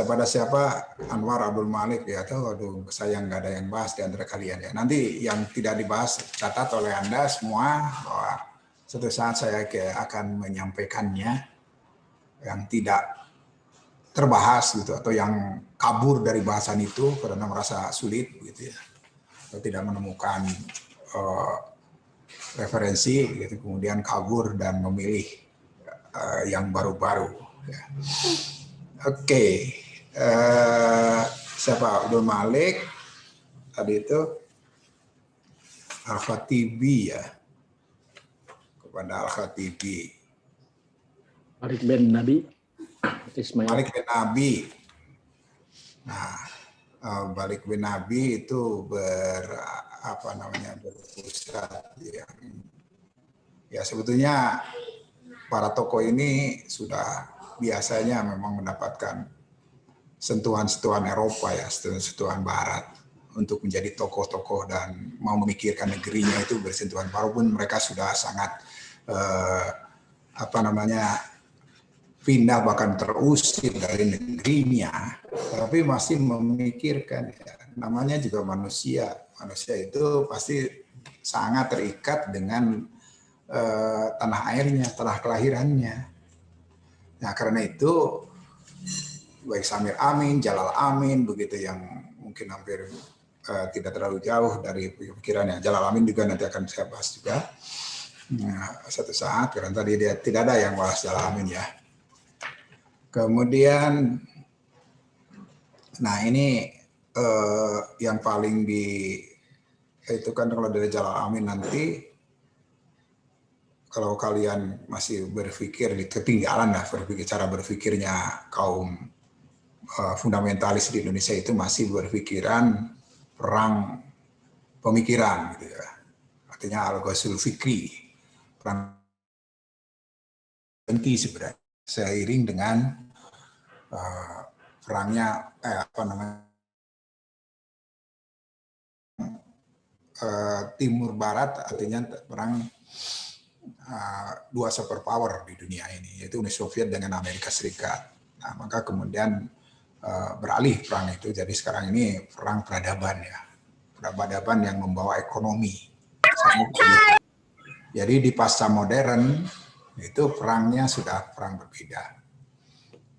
pada siapa? Anwar Abdul Malik ya, aduh saya nggak ada yang bahas di antara kalian ya. Nanti yang tidak dibahas catat oleh Anda semua, bahwa suatu saat saya akan menyampaikannya yang tidak terbahas gitu, atau yang kabur dari bahasan itu karena merasa sulit gitu ya, atau tidak menemukan referensi gitu, kemudian kabur dan memilih yang baru-baru ya. Oke, siapa? Abdul Malik tadi itu, Al-Khatibi ya, kepada Al-Khatibi. Malik bin Nabi, Ismail. Malik bin Nabi. Nah, Malik bin Nabi itu berpusat ya sebetulnya para tokoh ini sudah biasanya memang mendapatkan sentuhan-sentuhan Eropa ya, sentuhan Barat untuk menjadi tokoh-tokoh dan mau memikirkan negerinya itu bersentuhan, walaupun mereka sudah sangat pindah bahkan terusir dari negerinya, tapi masih memikirkan ya, namanya juga manusia itu pasti sangat terikat dengan tanah airnya, tanah kelahirannya. Nah, karena itu baik Samir Amin, Jalal Amin begitu, yang mungkin hampir tidak terlalu jauh dari pikirannya. Jalal Amin juga nanti akan saya bahas juga. Nah, satu saat, karena tadi dia tidak ada yang bahas Jalal Amin ya. Kemudian, nah ini yang paling itu kan kalau dari Jalal Amin nanti, kalau kalian masih berpikir di ketinggalan lah, cara berpikirnya kaum fundamentalis di Indonesia itu masih berpikiran perang pemikiran gitu ya. Artinya al-ghazul fikri, perang henti sebenarnya, seiring dengan perangnya Timur Barat, artinya perang dua superpower di dunia ini, yaitu Uni Soviet dengan Amerika Serikat. Nah, maka kemudian beralih perang itu, jadi sekarang ini perang peradaban ya, peradaban yang membawa ekonomi. Jadi di pasca modern itu perangnya sudah perang berbeda.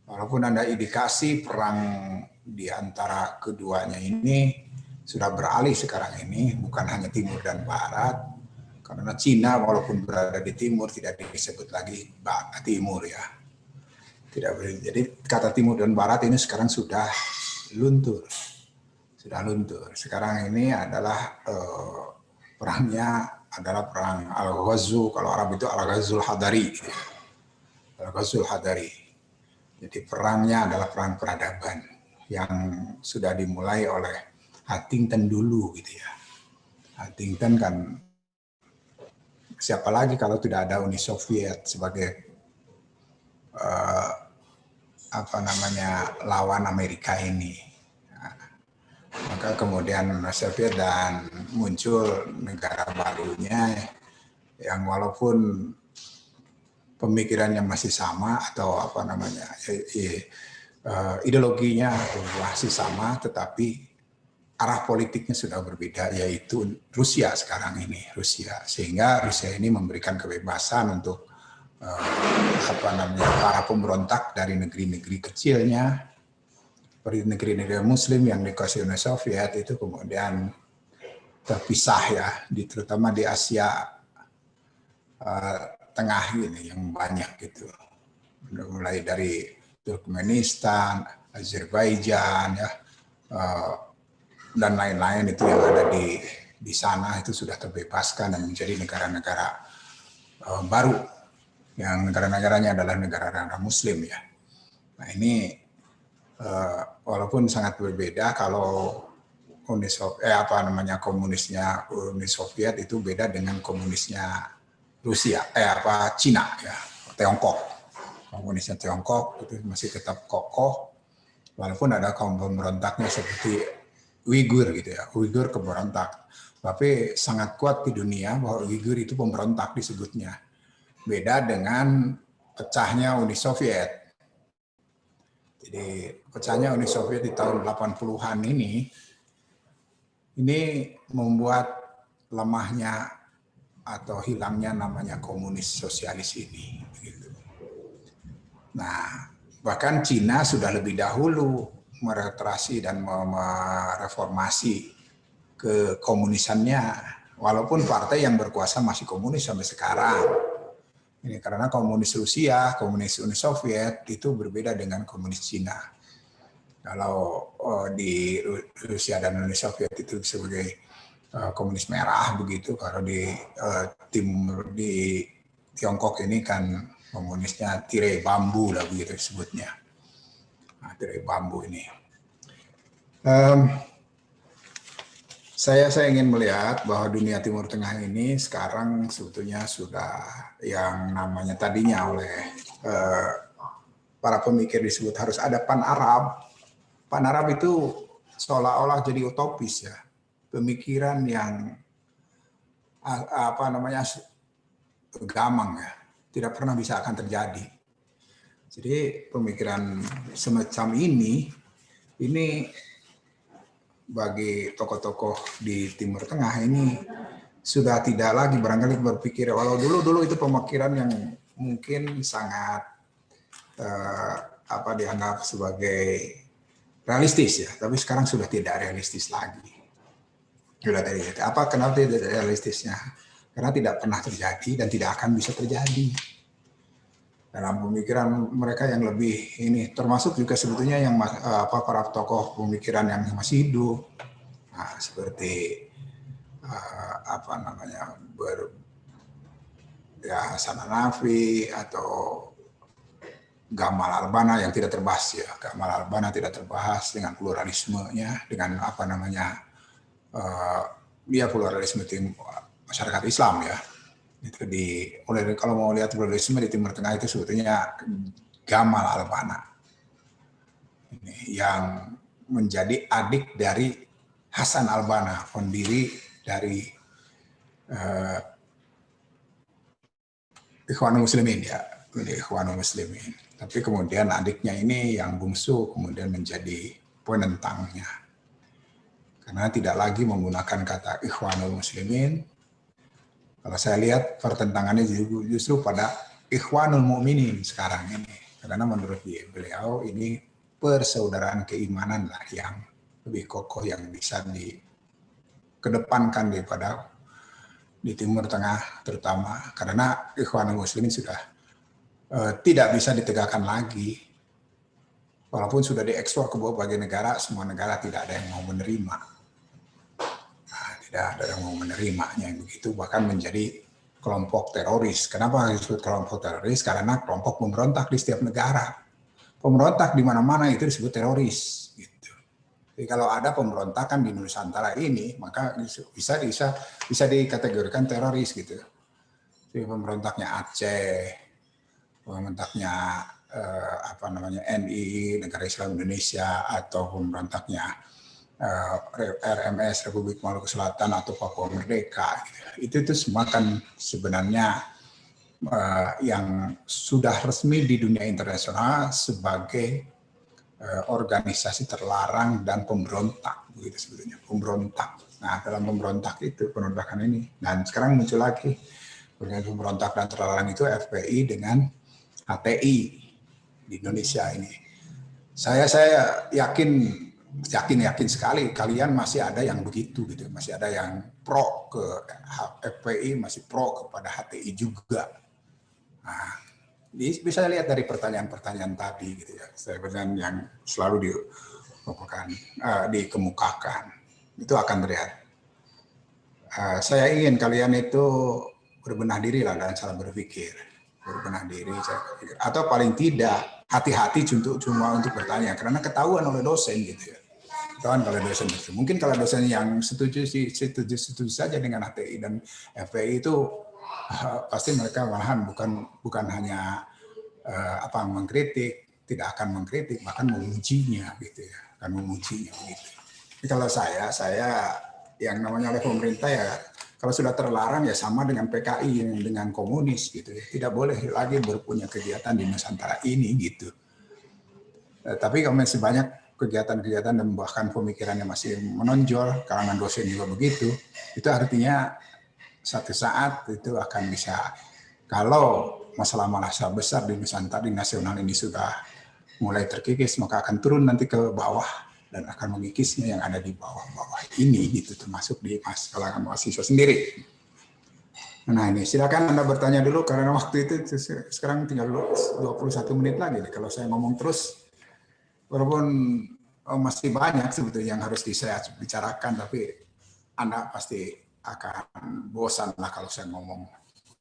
Walaupun ada indikasi perang di antara keduanya ini sudah beralih sekarang ini, bukan hanya Timur dan Barat. Karena Cina walaupun berada di timur tidak disebut lagi timur ya. Tidak boleh. Jadi kata timur dan barat ini sekarang sudah luntur. Sudah luntur. Sekarang ini adalah perangnya adalah perang al-Ghazwu, kalau Arab itu al-Ghazwul Hadari. Al-Ghazwul Hadari. Jadi perangnya adalah perang peradaban yang sudah dimulai oleh Huntington dulu gitu ya. Huntington kan siapa lagi kalau tidak ada Uni Soviet sebagai lawan Amerika ini. Nah, maka kemudian Soviet dan muncul negara barunya yang walaupun pemikirannya masih sama atau ideologinya masih sama, tetapi arah politiknya sudah berbeda, yaitu Rusia sekarang ini, sehingga Rusia ini memberikan kebebasan untuk para pemberontak dari negeri-negeri kecilnya, seperti negeri-negeri Muslim yang dikuasai oleh Soviet itu kemudian terpisah ya, terutama di Asia Tengah ini yang banyak gitu. Mulai dari Turkmenistan, Azerbaijan ya, dan lain-lain itu yang ada di sana itu sudah terbebaskan dan menjadi negara-negara baru yang negara-negaranya adalah negara-negara Muslim ya. Nah ini walaupun sangat berbeda, kalau komunisnya Uni Soviet itu beda dengan komunisnya Rusia, Cina ya, Tiongkok. Komunisnya Tiongkok itu masih tetap kokoh, walaupun ada kaum pemberontaknya seperti Uighur gitu ya, Uighur pemberontak. Tapi sangat kuat di dunia bahwa Uighur itu pemberontak disebutnya. Beda dengan pecahnya Uni Soviet. Jadi pecahnya Uni Soviet di tahun 80-an ini membuat lemahnya atau hilangnya namanya komunis sosialis ini. Gitu. Nah, bahkan Cina sudah lebih dahulu meretorasi dan mereformasi kekomunisannya, walaupun partai yang berkuasa masih komunis sampai sekarang. Ini karena komunis Rusia, komunis Uni Soviet itu berbeda dengan komunis Cina. Kalau di Rusia dan Uni Soviet itu sebagai komunis merah begitu, kalau di Tiongkok ini kan komunisnya tirai bambu lah begitu disebutnya. Nah, tirai bambu ini. Saya ingin melihat bahwa dunia Timur Tengah ini sekarang sebetulnya sudah yang namanya tadinya oleh para pemikir disebut harus ada Pan-Arab. Pan-Arab itu seolah-olah jadi utopis ya. Pemikiran yang gamang ya, tidak pernah bisa akan terjadi. Jadi pemikiran semacam ini bagi tokoh-tokoh di Timur Tengah ini sudah tidak lagi barangkali berpikir, walau dulu itu pemikiran yang mungkin sangat dianggap sebagai realistis ya, tapi sekarang sudah tidak realistis lagi. Kenapa tidak realistisnya? Karena tidak pernah terjadi dan tidak akan bisa terjadi. Dalam pemikiran mereka yang lebih ini, termasuk juga sebetulnya yang para tokoh pemikiran yang masih hidup, seperti Hasan Hanafi atau Gamal Albana yang tidak terbahas ya. Gamal Albana tidak terbahas dengan pluralismenya, dengan dia pluralisme masyarakat Islam ya. Itu kalau mau lihat pluralisme di Timur Tengah itu sebetulnya Gamal Albana ini yang menjadi adik dari Hasan Albana, pendiri dari Ikhwanul Muslimin ya, Ikhwanul Muslimin. Tapi kemudian adiknya ini yang bungsu kemudian menjadi penentangnya. Karena tidak lagi menggunakan kata Ikhwanul Muslimin. Kalau saya lihat pertentangannya justru pada Ikhwanul Mu'minin sekarang ini. Karena menurut beliau ini persaudaraan keimanan lah yang lebih kokoh, yang bisa dikedepankan daripada di Timur Tengah terutama. Karena Ikhwanul Muslimin sudah tidak bisa ditegakkan lagi. Walaupun sudah diekspor ke berbagai negara, semua negara tidak ada yang mau menerima. Tidak ada yang mau menerimanya begitu, bahkan menjadi kelompok teroris. Kenapa disebut kelompok teroris? Karena kelompok pemberontak di setiap negara. Pemberontak di mana-mana itu disebut teroris. Gitu. Jadi kalau ada pemberontakan di Nusantara ini, maka bisa dikategorikan teroris gitu. Jadi pemberontaknya Aceh, pemberontaknya NI, Negara Islam Indonesia, atau pemberontaknya RMS, Republik Maluku Selatan, atau Papua Merdeka. Itu semua kan sebenarnya yang sudah resmi di dunia internasional sebagai organisasi terlarang dan pemberontak, begitu sebetulnya, pemberontak. Nah, dalam pemberontak itu, pemberontakan ini, dan sekarang muncul lagi pemberontak dan terlarang itu FPI dengan HTI di Indonesia ini. Saya yakin yakin sekali kalian masih ada yang begitu gitu, masih ada yang pro ke FPI, masih pro kepada HTI juga. Nah, bisa lihat dari pertanyaan-pertanyaan tadi gitu ya, sebenarnya yang selalu dikemukakan itu akan terlihat. Saya ingin kalian itu berbenah diri lah dalam cara berpikir, berbenah diri, atau paling tidak hati-hati cuma untuk bertanya, karena ketahuan oleh dosen gitu ya. Ketahuan oleh dosen itu. Mungkin kalau dosen yang setuju saja dengan HTI dan FPI itu pasti mereka malahan bukan hanya mengkritik, tidak akan mengkritik, bahkan memujinya gitu ya, akan memujinya begitu. Tapi kalau saya yang namanya oleh pemerintah ya, kalau sudah terlarang ya sama dengan PKI dengan komunis gitu ya, tidak boleh lagi berpunya kegiatan di Nusantara ini gitu. Tapi kalau masih banyak kegiatan-kegiatan dan bahkan pemikirannya masih menonjol, kalangan dosen juga begitu, itu artinya satu saat itu akan bisa, kalau masalah-masalah besar di Nusantara, di nasional ini sudah mulai terkikis, maka akan turun nanti ke bawah dan akan mengikisnya yang ada di bawah-bawah ini gitu, termasuk di kalangan mahasiswa sendiri. Nah ini silakan Anda bertanya dulu karena waktu itu sekarang tinggal 21 menit lagi. Kalau saya ngomong terus, walaupun masih banyak sebetulnya yang harus saya bicarakan, tapi Anda pasti akan bosan lah kalau saya ngomong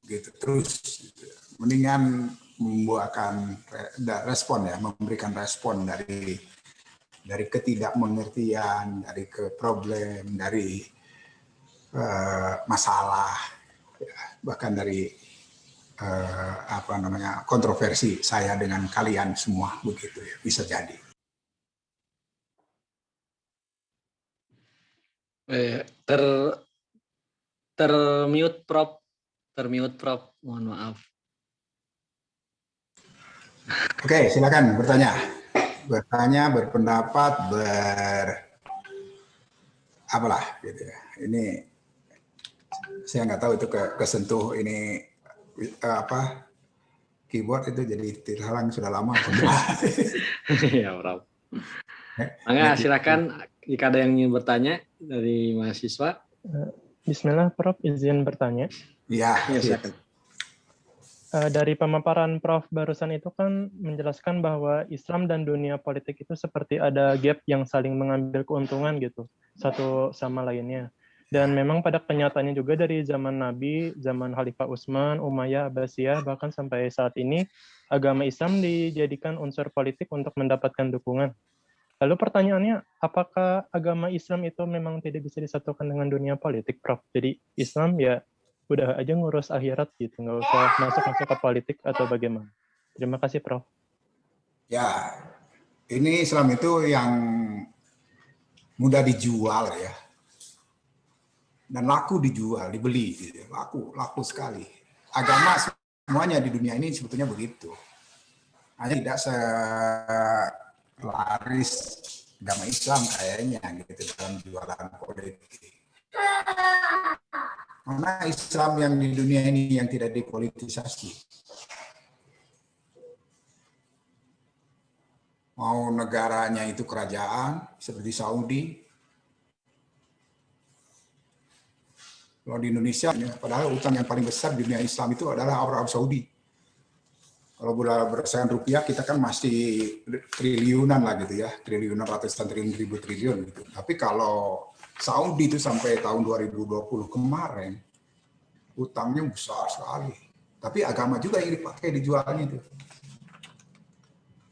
gitu terus. Gitu. Mendingan membuahkan respon ya, memberikan respon dari ketidakmengertian, dari ke problem, dari masalah, ya, bahkan dari kontroversi saya dengan kalian semua begitu ya, bisa jadi. Termute Prof, mohon maaf. Oke, silakan bertanya, berpendapat, apalah gitu ya. Ini saya nggak tahu itu kesentuh ini keyboard itu jadi terhalang sudah lama. Ya, Prof. Mangga silakan jika ada yang ingin bertanya dari mahasiswa. Bismillah, Prof, izin bertanya. Ya, silakan. Dari pemaparan Prof barusan itu kan menjelaskan bahwa Islam dan dunia politik itu seperti ada gap yang saling mengambil keuntungan gitu, satu sama lainnya. Dan memang pada kenyataannya juga dari zaman Nabi, zaman Khalifah Utsman, Umayyah, Abbasiyah, bahkan sampai saat ini, agama Islam dijadikan unsur politik untuk mendapatkan dukungan. Lalu pertanyaannya, apakah agama Islam itu memang tidak bisa disatukan dengan dunia politik, Prof? Jadi Islam ya udah aja ngurus akhirat gitu, nggak usah masuk ke politik atau bagaimana. Terima kasih, Prof. Ya, ini Islam itu yang mudah dijual ya, dan laku dijual, dibeli, gitu. laku sekali. Agama semuanya di dunia ini sebetulnya begitu. Hanya tidak selaris agama Islam kayaknya gitu dalam jualan politik. Mana Islam yang di dunia ini yang tidak dipolitisasi? Mau negaranya itu kerajaan seperti Saudi. Kalau di Indonesia, padahal utang yang paling besar di dunia Islam itu adalah Arab Saudi. Kalau berdasarkan rupiah kita kan masih triliunan lah gitu ya, triliunan, ratusan triliun, ribu triliun gitu. Tapi kalau Saudi itu sampai tahun 2020 kemarin utangnya besar sekali. Tapi agama juga yang dipakai dijualnya itu.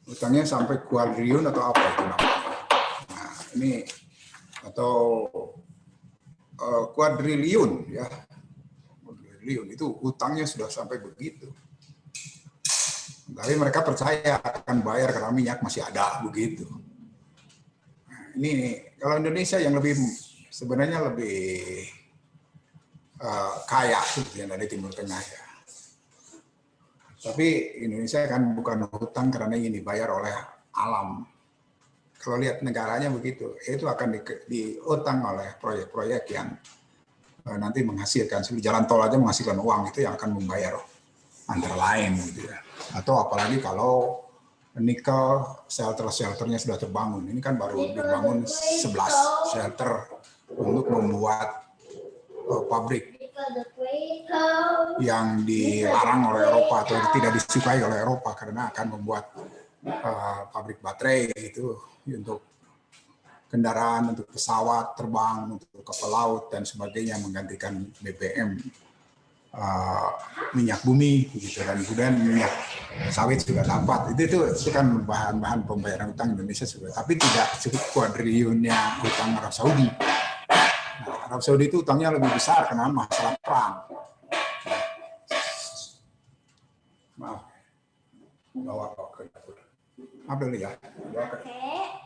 Utangnya sampai kuadriliun atau apa itu namanya. Nah, ini atau kuadriliun ya. Kuadriliun itu utangnya sudah sampai begitu. Tapi mereka percaya akan bayar karena minyak masih ada begitu. Nah, ini kalau Indonesia yang sebenarnya lebih kaya sebetulnya dari Timur Tengah ya. Tapi Indonesia kan bukan hutang karena ini dibayar oleh alam. Kalau lihat negaranya begitu, itu akan diutang oleh proyek-proyek yang nanti menghasilkan, seperti jalan tol aja menghasilkan uang, itu yang akan membayar antara lain gitu ya. Atau apalagi kalau nikel shelternya sudah terbangun. Ini kan baru dibangun 11 shelter untuk membuat pabrik yang dilarang oleh Eropa atau tidak disukai oleh Eropa karena akan membuat pabrik baterai itu untuk kendaraan, untuk pesawat terbang, untuk kapal laut dan sebagainya, menggantikan BBM, minyak bumi gitu, dan kemudian minyak sawit juga dapat. Itu kan bahan-bahan pembayaran utang Indonesia juga, tapi tidak cukup kuadriliunnya utang Arab Saudi. Nah, Arab Saudi itu utangnya lebih besar karena masalah perang. Maaf, bawa ke dapur. Maaf dulu ya.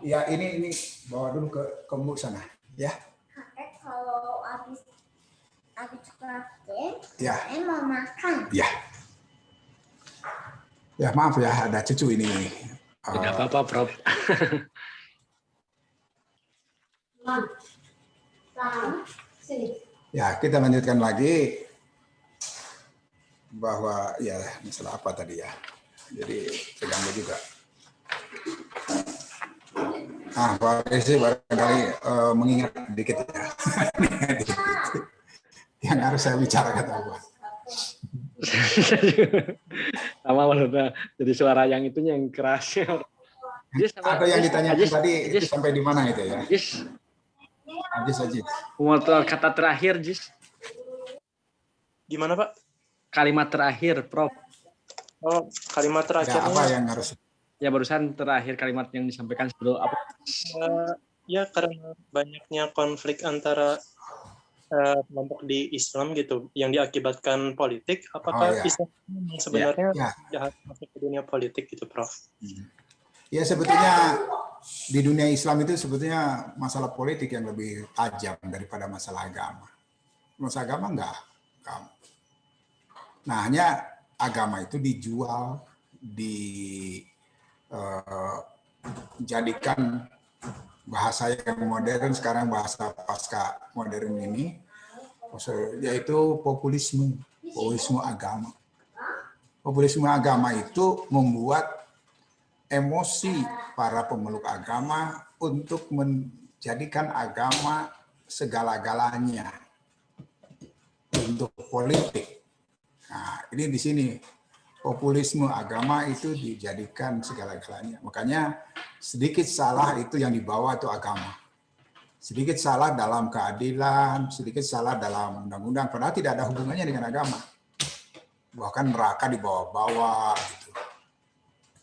Ya ini bawa dulu ke Mbak sana, ya. Kakek kalau habis crafting, ya. Saya mau makan. Ya. Ya maaf ya, ada cucu ini. Tidak apa-apa, Prof. Ya, kita lanjutkan lagi bahwa ya masalah apa tadi ya. Jadi terganggu juga. Pak Desi barangkali mengingat sedikit ya. Yang harus saya bicara kata apa. Sama maksudnya, jadi suara yang itunya yang keras. Atau yang ditanyakan tadi itu sampai di mana itu ya? Ajis. Kata terakhir, Jis. Gimana, Pak? Kalimat terakhir, Prof. Oh, kalimat terakhir. Ya, apa yang harus? Ya, barusan terakhir kalimat yang disampaikan sebelum apa? Ya, karena banyaknya konflik antara kelompok di Islam gitu, yang diakibatkan politik, apakah Islam sebenarnya jahat masuk ke dunia politik gitu, Prof? Ya, sebetulnya di dunia Islam itu sebetulnya masalah politik yang lebih tajam daripada masalah agama. Masalah agama enggak. Nah, hanya agama itu dijual, dijadikan bahasa yang modern sekarang, bahasa pasca modern ini, yaitu populisme agama. Populisme agama itu membuat emosi para pemeluk agama untuk menjadikan agama segala-galanya untuk politik. Nah, ini di sini populisme agama itu dijadikan segala-galanya. Makanya sedikit salah itu yang dibawa itu agama. Sedikit salah dalam keadilan, sedikit salah dalam undang-undang, padahal tidak ada hubungannya dengan agama. Bahkan neraka dibawa-bawa, gitu.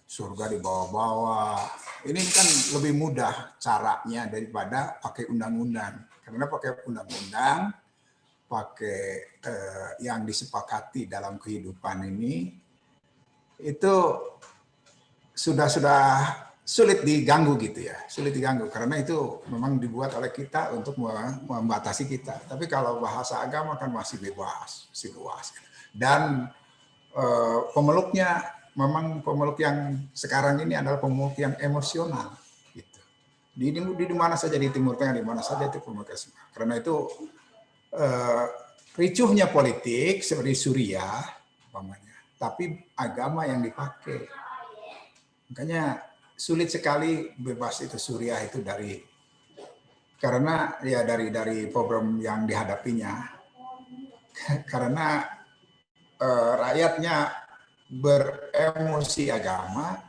Surga dibawa-bawa. Ini kan lebih mudah caranya daripada pakai undang-undang. Karena pakai undang-undang, pakai yang disepakati dalam kehidupan ini, itu sudah sulit diganggu gitu ya, sulit diganggu karena itu memang dibuat oleh kita untuk membatasi kita. Tapi kalau bahasa agama kan masih bebas, masih luas. Dan pemeluknya memang pemeluk yang sekarang ini adalah pemeluk yang emosional. Gitu. Di mana saja di Timur Tengah, di mana saja itu pemeluk semua. Karena itu ricuhnya politik seperti Suriah, umpamanya, tapi agama yang dipakai. Makanya sulit sekali bebas itu Suriah itu karena ya dari problem yang dihadapinya. Karena rakyatnya beremosi agama,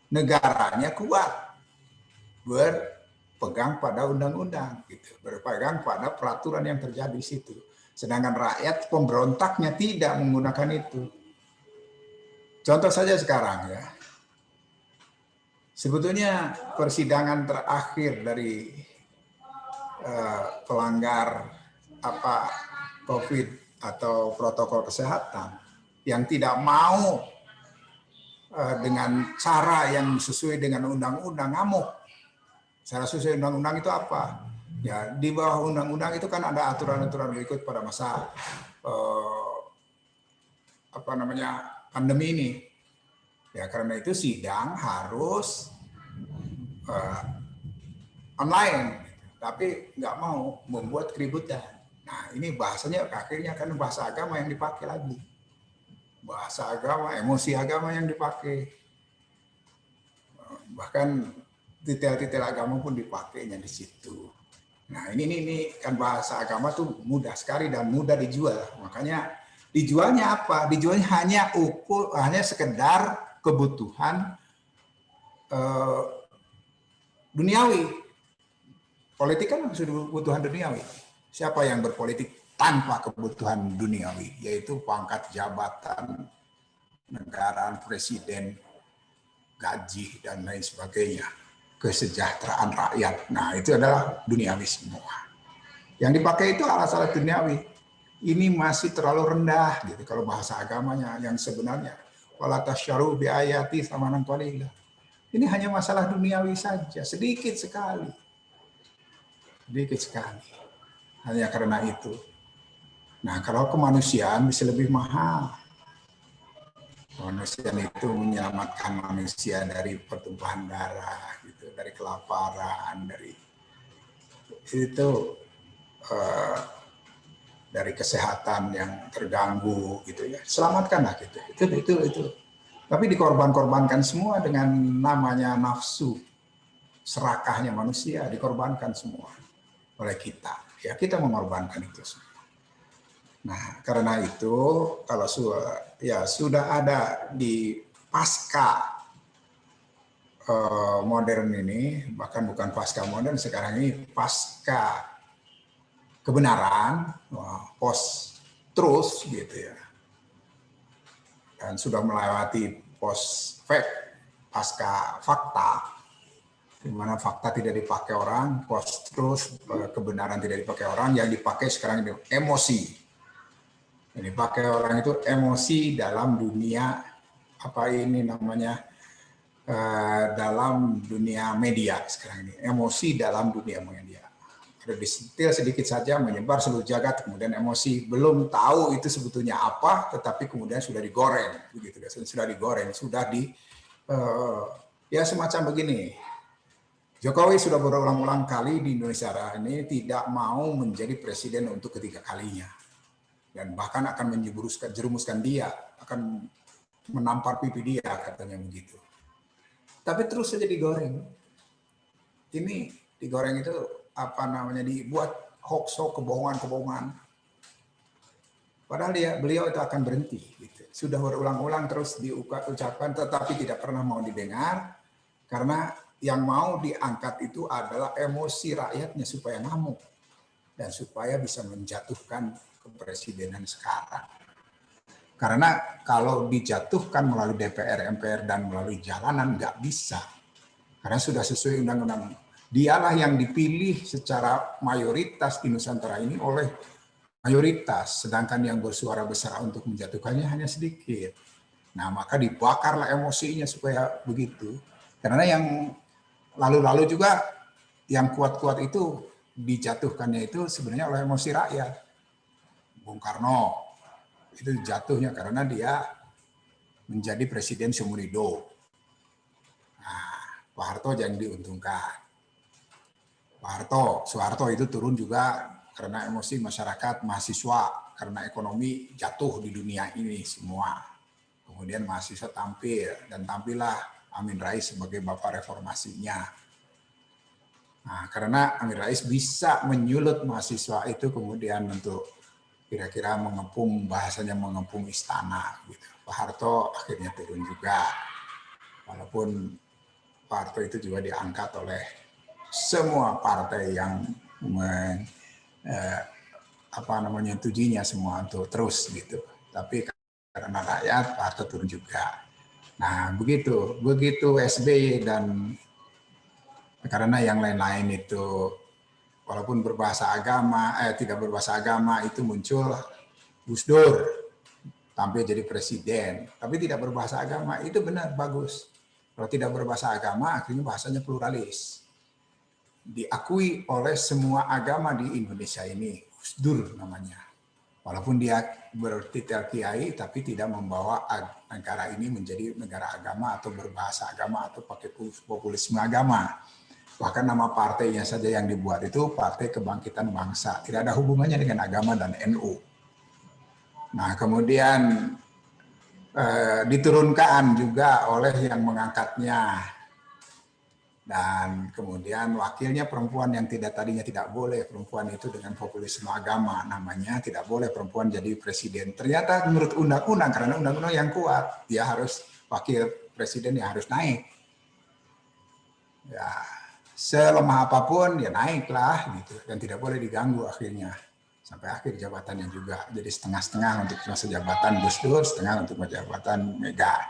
negaranya kuat, berpegang pada undang-undang, gitu, berpegang pada peraturan yang terjadi di situ. Sedangkan rakyat pemberontaknya tidak menggunakan itu. Contoh saja sekarang ya. Sebetulnya persidangan terakhir dari pelanggar COVID atau protokol kesehatan yang tidak mau dengan cara yang sesuai dengan undang-undang, ngamuk. Cara sesuai undang-undang itu apa? Ya, di bawah undang-undang itu kan ada aturan-aturan berikut pada masa pandemi ini. Ya, karena itu sidang harus online, tapi nggak mau membuat keributan. Nah, ini bahasanya akhirnya kan bahasa agama yang dipakai lagi. Bahasa agama, emosi agama yang dipakai. Bahkan titel-titel agama pun dipakainya di situ. Nah, ini kan bahasa agama tuh mudah sekali dan mudah dijual. Makanya dijualnya apa? Dijualnya hanya sekedar kebutuhan duniawi. Politik kan sudah kebutuhan duniawi. Siapa yang berpolitik tanpa kebutuhan duniawi, yaitu pangkat jabatan negara, presiden, gaji dan lain sebagainya, kesejahteraan rakyat. Nah, itu adalah duniawi semua. Yang dipakai itu alat-alat duniawi. Ini masih terlalu rendah gitu kalau bahasa agamanya, yang sebenarnya wala tasyaru bi ayati tsamanan qalila. Ini hanya masalah duniawi saja, sedikit sekali. Sedikit sekali. Hanya karena itu. Nah, kalau kemanusiaan bisa lebih mahal. Kemanusiaan itu menyelamatkan manusia dari pertumpahan darah, gitu, dari kelaparan, dari itu dari kesehatan yang terganggu, gitu ya. Selamatkanlah gitu. Itu. Tapi dikorbankan semua dengan namanya nafsu, serakahnya manusia dikorbankan semua oleh kita. Ya, kita mengorbankan itu semua. Nah, karena itu kalau sudah ada di pasca modern ini, bahkan bukan pasca modern sekarang ini, pasca kebenaran, post truth gitu ya. Dan sudah melewati post fact, pasca fakta, di mana fakta tidak dipakai orang, post truth, kebenaran tidak dipakai orang, yang dipakai sekarang itu emosi. Yang dipakai orang itu emosi dalam dunia dalam dunia media sekarang ini, emosi dalam dunia media. Ada disentil sedikit saja menyebar seluruh jagat, kemudian emosi, belum tahu itu sebetulnya apa, tetapi kemudian sudah digoreng, begitu, sudah digoreng, sudah ya semacam begini. Jokowi sudah berulang-ulang kali di Indonesia ini tidak mau menjadi presiden untuk ketiga kalinya, dan bahkan akan jerumuskan dia, akan menampar pipi dia, katanya begitu. Tapi terus saja digoreng. Ini digoreng itu dibuat hoax, kebohongan. Padahal beliau itu akan berhenti. Gitu. Sudah berulang-ulang terus diucapkan, tetapi tidak pernah mau didengar, karena yang mau diangkat itu adalah emosi rakyatnya supaya ngamuk dan supaya bisa menjatuhkan kepresidenan sekarang. Karena kalau dijatuhkan melalui DPR, MPR, dan melalui jalanan nggak bisa. Karena sudah sesuai undang-undang. Dialah yang dipilih secara mayoritas di Nusantara ini oleh mayoritas, sedangkan yang bersuara besar untuk menjatuhkannya hanya sedikit. Nah, maka dibakarlah emosinya supaya begitu. Karena yang lalu-lalu juga yang kuat-kuat itu dijatuhkannya itu sebenarnya oleh emosi rakyat. Bung Karno itu jatuhnya karena dia menjadi presiden seumur hidup. Nah, Pak Harto yang diuntungkan. Soeharto itu turun juga karena emosi masyarakat, mahasiswa, karena ekonomi jatuh di dunia ini semua. Kemudian mahasiswa tampil, dan tampillah Amin Rais sebagai bapak reformasinya. Nah, karena Amin Rais bisa menyulut mahasiswa itu kemudian untuk kira-kira bahasanya mengepung istana. Gitu. Pak Harto akhirnya turun juga. Walaupun Pak Harto itu juga diangkat oleh semua partai yang menyetujuinya semua untuk terus gitu. Tapi karena rakyat, Pak Harto turun juga. Nah, begitu SBY dan karena yang lain-lain itu walaupun berbahasa agama, tidak berbahasa agama itu muncul Gus Dur tampil jadi presiden, tapi tidak berbahasa agama itu benar bagus. Kalau tidak berbahasa agama akhirnya bahasanya pluralis. Diakui oleh semua agama di Indonesia ini, Gus Dur namanya. Walaupun dia bertitel kiai, tapi tidak membawa negara ini menjadi negara agama atau berbahasa agama atau pakai populisme agama. Bahkan nama partainya saja yang dibuat itu Partai Kebangkitan Bangsa. Tidak ada hubungannya dengan agama dan NU. Nah, kemudian diturunkan juga oleh yang mengangkatnya Dan kemudian wakilnya perempuan yang tadinya tidak boleh perempuan itu dengan populisme agama namanya tidak boleh perempuan jadi presiden. Ternyata menurut undang-undang karena undang-undang yang kuat dia harus wakil presiden yang harus naik. Ya, selemah apapun ya naiklah gitu dan tidak boleh diganggu akhirnya sampai akhir jabatannya juga. Jadi setengah-setengah untuk masa jabatan Gus Dur, setengah untuk masa jabatan Mega.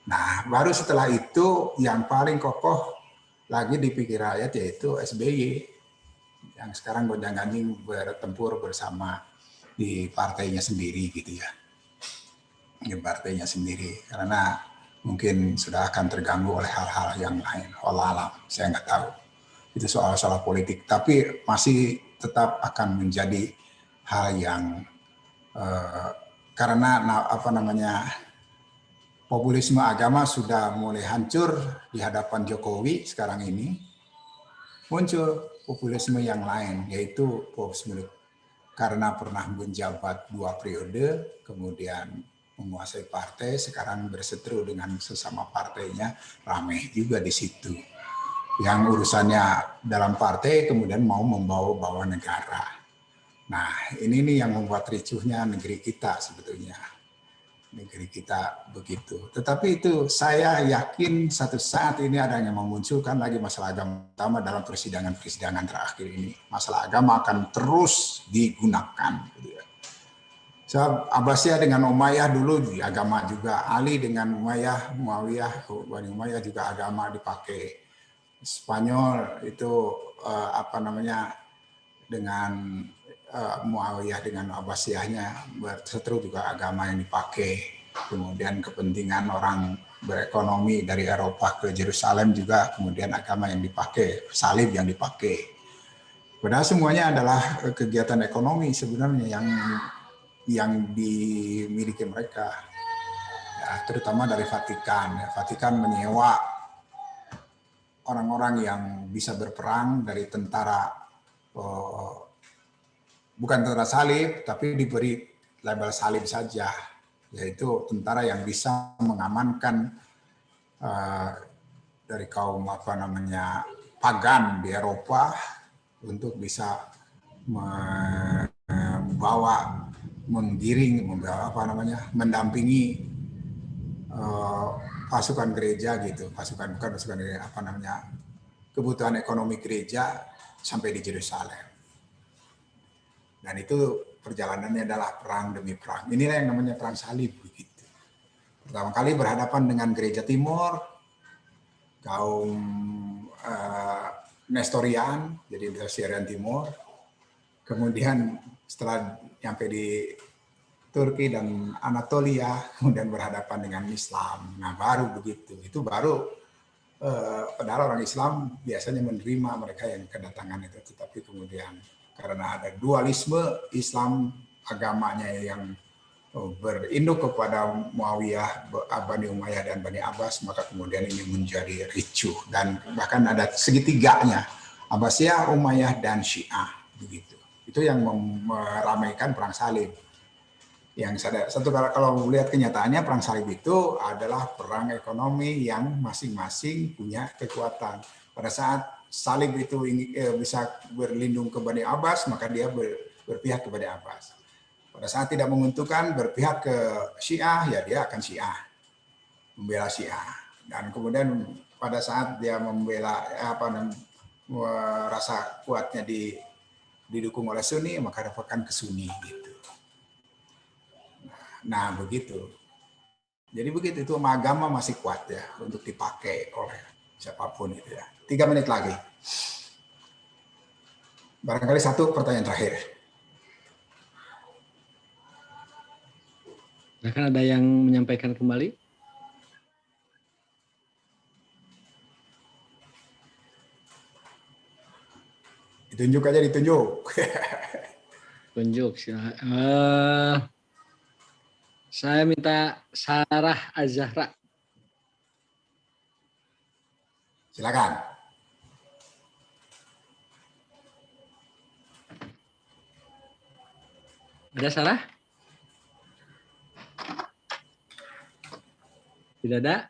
Nah, baru setelah itu yang paling kokoh lagi dipikir rakyat yaitu SBY yang sekarang gonjang-ganjing bertempur bersama di partainya sendiri gitu ya, di partainya sendiri karena mungkin sudah akan terganggu oleh hal-hal yang lain. Wallahualam, saya nggak tahu itu soal-soal politik, tapi masih tetap akan menjadi hal yang karena apa namanya populisme agama sudah mulai hancur di hadapan Jokowi sekarang ini, muncul populisme yang lain, yaitu populisme karena pernah menjabat 2 periode, kemudian menguasai partai, sekarang berseteru dengan sesama partainya, ramai juga di situ. Yang urusannya dalam partai kemudian mau membawa-bawa negara. Nah, ini nih yang membuat ricuhnya negeri kita sebetulnya. Negeri kita begitu. Tetapi itu saya yakin satu saat ini ada yang memunculkan lagi masalah agama, terutama dalam persidangan-persidangan terakhir ini. Masalah agama akan terus digunakan. So, Abbasiyah dengan Umayyah dulu di agama juga. Ali dengan Umayyah, Muawiyah, Bani Umayyah juga agama dipakai. Spanyol itu apa namanya dengan Muawiyah dengan Abbasiyahnya berseteru juga agama yang dipakai. Kemudian kepentingan orang berekonomi dari Eropa ke Yerusalem juga kemudian agama yang dipakai, salib yang dipakai. Padahal semuanya adalah kegiatan ekonomi sebenarnya yang dimiliki mereka. Ya, terutama dari Vatikan. Ya, Vatikan menyewa orang-orang yang bisa berperang dari tentara bukan tentara salib, tapi diberi label salib saja, yaitu tentara yang bisa mengamankan dari kaum apa namanya pagan di Eropa untuk bisa membawa, menggiring, membawa apa namanya, mendampingi pasukan gereja gitu, bukan pasukan gereja, apa namanya, kebutuhan ekonomi gereja sampai di Yerusalem. Dan itu perjalanannya adalah perang demi perang. Inilah yang namanya perang salib begitu. Pertama kali berhadapan dengan gereja Timur, kaum Nestorian, jadi dari Syrian Timur. Kemudian setelah sampai di Turki dan Anatolia, kemudian berhadapan dengan Islam. Nah, baru begitu. Itu baru padahal orang Islam biasanya menerima mereka yang kedatangan itu, tetapi kemudian karena ada dualisme Islam agamanya yang berinduk kepada Muawiyah, Bani Umayyah dan Bani Abbas, maka kemudian ini menjadi ricuh dan bahkan ada segitiganya, Abbasiyah, Umayyah dan Syiah begitu. Itu yang meramaikan perang salib. Yang satu kalau melihat kenyataannya perang salib itu adalah perang ekonomi yang masing-masing punya kekuatan. Pada saat salib itu bisa berlindung ke Bani Abbas, maka dia berpihak kepada Abbas. Pada saat tidak menguntungkan berpihak ke Syiah, ya dia akan Syiah, membela Syiah. Dan kemudian pada saat dia membela rasa kuatnya didukung oleh Sunni, maka akan ke Sunni gitu. Nah begitu. Jadi begitu, itu agama masih kuat ya untuk dipakai oleh siapapun itu ya. 3 menit lagi. Barangkali satu pertanyaan terakhir. Akan ada yang menyampaikan kembali? Ditunjuk aja, ditunjuk. Tunjuk. Saya minta Sarah Az-Zahra. Silakan. Ada Sarah? Tidak ada?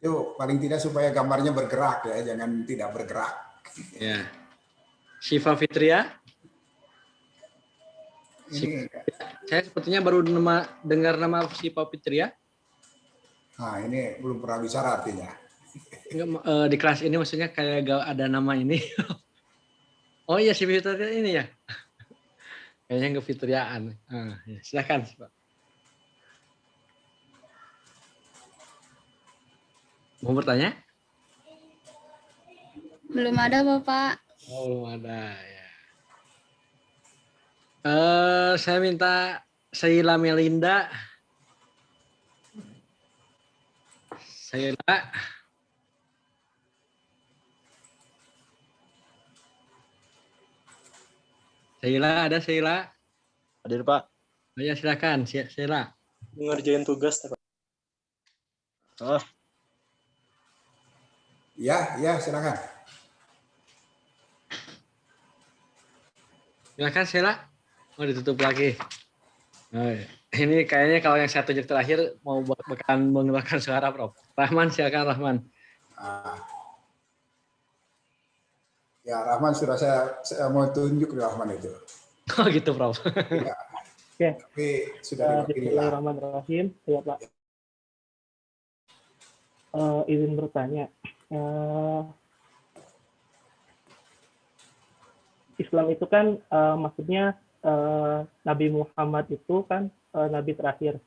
Itu paling tidak supaya gambarnya bergerak ya, jangan tidak bergerak. Ya. Syifa Fitria. Ini, saya sepertinya baru dengar nama Syifa Fitria. Nah, ini belum pernah bicara artinya. Di kelas ini maksudnya kayak gak ada nama ini. Oh iya, Syifa Fitria ini ya. Kayaknya nggak Fitriaan. Ya, silakan, Pak. Mau bertanya? Belum ada, Bapak. Oh, belum ada ya. Saya minta Sheila Melinda. Sheila. Sheila, ada Sheila? Hadir, Pak. Oh, ya, silakan, Sheila. Ngerjain tugas, Pak. Oh. Ya, silakan. Silakan, Sheila. Oh, ditutup lagi. Oh, ya. Ini kayaknya kalau yang saya tunjuk terakhir mau bakalan mengeluarkan suara, Prof. Rahman, silakan Rahman. Ya, Rahman sudah saya mau tunjuk Rahman itu. Oh gitu, Prof. Ya. Oke. Tapi sudah dipilih. Bismillahirrahmanirrahim. Ya, Pak. Izin bertanya. Islam itu kan maksudnya Nabi Muhammad itu kan Nabi terakhir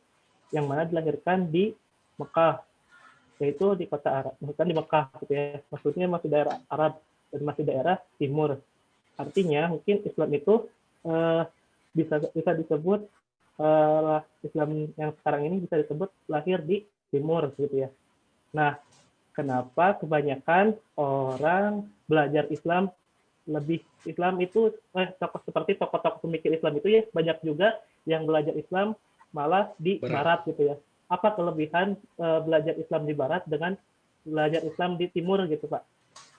yang mana dilahirkan di Mekah, yaitu di kota Arab, bukan di Mekah gitu ya. Maksudnya masih daerah Arab dan masih daerah timur. Artinya mungkin Islam itu bisa disebut Islam yang sekarang ini bisa disebut lahir di timur gitu ya. Nah, kenapa kebanyakan orang belajar Islam itu seperti tokoh-tokoh pemikir Islam itu ya banyak juga yang belajar Islam malah di barat gitu ya. Apa kelebihan belajar Islam di barat dengan belajar Islam di timur gitu, Pak?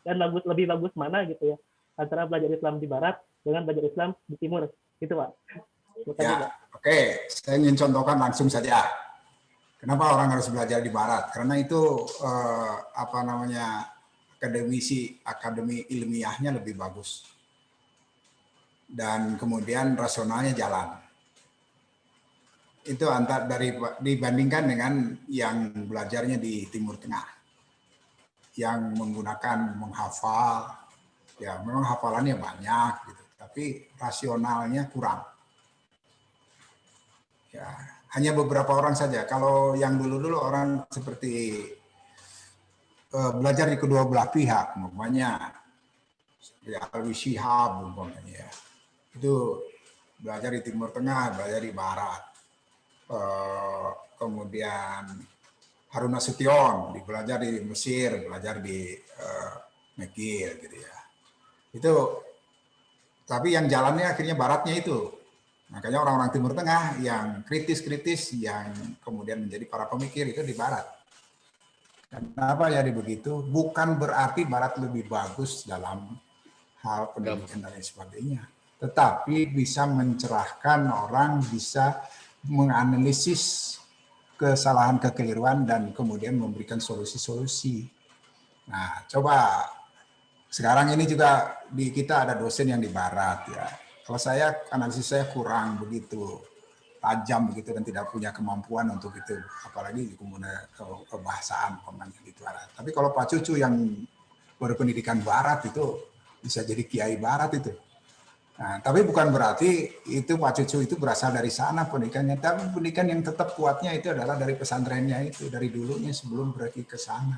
Dan lebih bagus mana gitu ya antara belajar Islam di barat dengan belajar Islam di timur gitu, Pak? Ya, oke. Saya ingin contohkan langsung saja. Kenapa orang harus belajar di barat? Karena itu akademi ilmiahnya lebih bagus. Dan kemudian rasionalnya jalan. Itu dibandingkan dengan yang belajarnya di Timur Tengah. Yang menggunakan menghafal, ya memang hafalannya banyak, gitu, tapi rasionalnya kurang. Ya, hanya beberapa orang saja. Kalau yang dulu-dulu orang seperti belajar di kedua belah pihak, umpamanya Alwi Shihab, umpamanya ya. Itu belajar di Timur Tengah, belajar di Barat. Kemudian Harun Nasution belajar di Mesir, belajar di Mekil, gitu ya. Itu, tapi yang jalannya akhirnya Baratnya itu. Makanya orang-orang Timur Tengah yang kritis-kritis, yang kemudian menjadi para pemikir itu di Barat. Kenapa jadi begitu? Bukan berarti Barat lebih bagus dalam hal pendidikan dan lain sebagainya. Tetapi bisa mencerahkan orang, bisa menganalisis kesalahan, kekeliruan, dan kemudian memberikan solusi-solusi. Nah, coba sekarang ini juga di kita ada dosen yang di Barat ya. Kalau saya, analisis saya kurang begitu tajam begitu dan tidak punya kemampuan untuk itu, apalagi kemudian kebahasaan pemain gitu. Tapi kalau Pak Cucu yang berpendidikan Barat itu bisa jadi kiai Barat itu. Nah, tapi bukan berarti itu Pak Cucu itu berasal dari sana pendidikannya, tapi pendidikan yang tetap kuatnya itu adalah dari pesantrennya itu, dari dulunya sebelum pergi ke sana.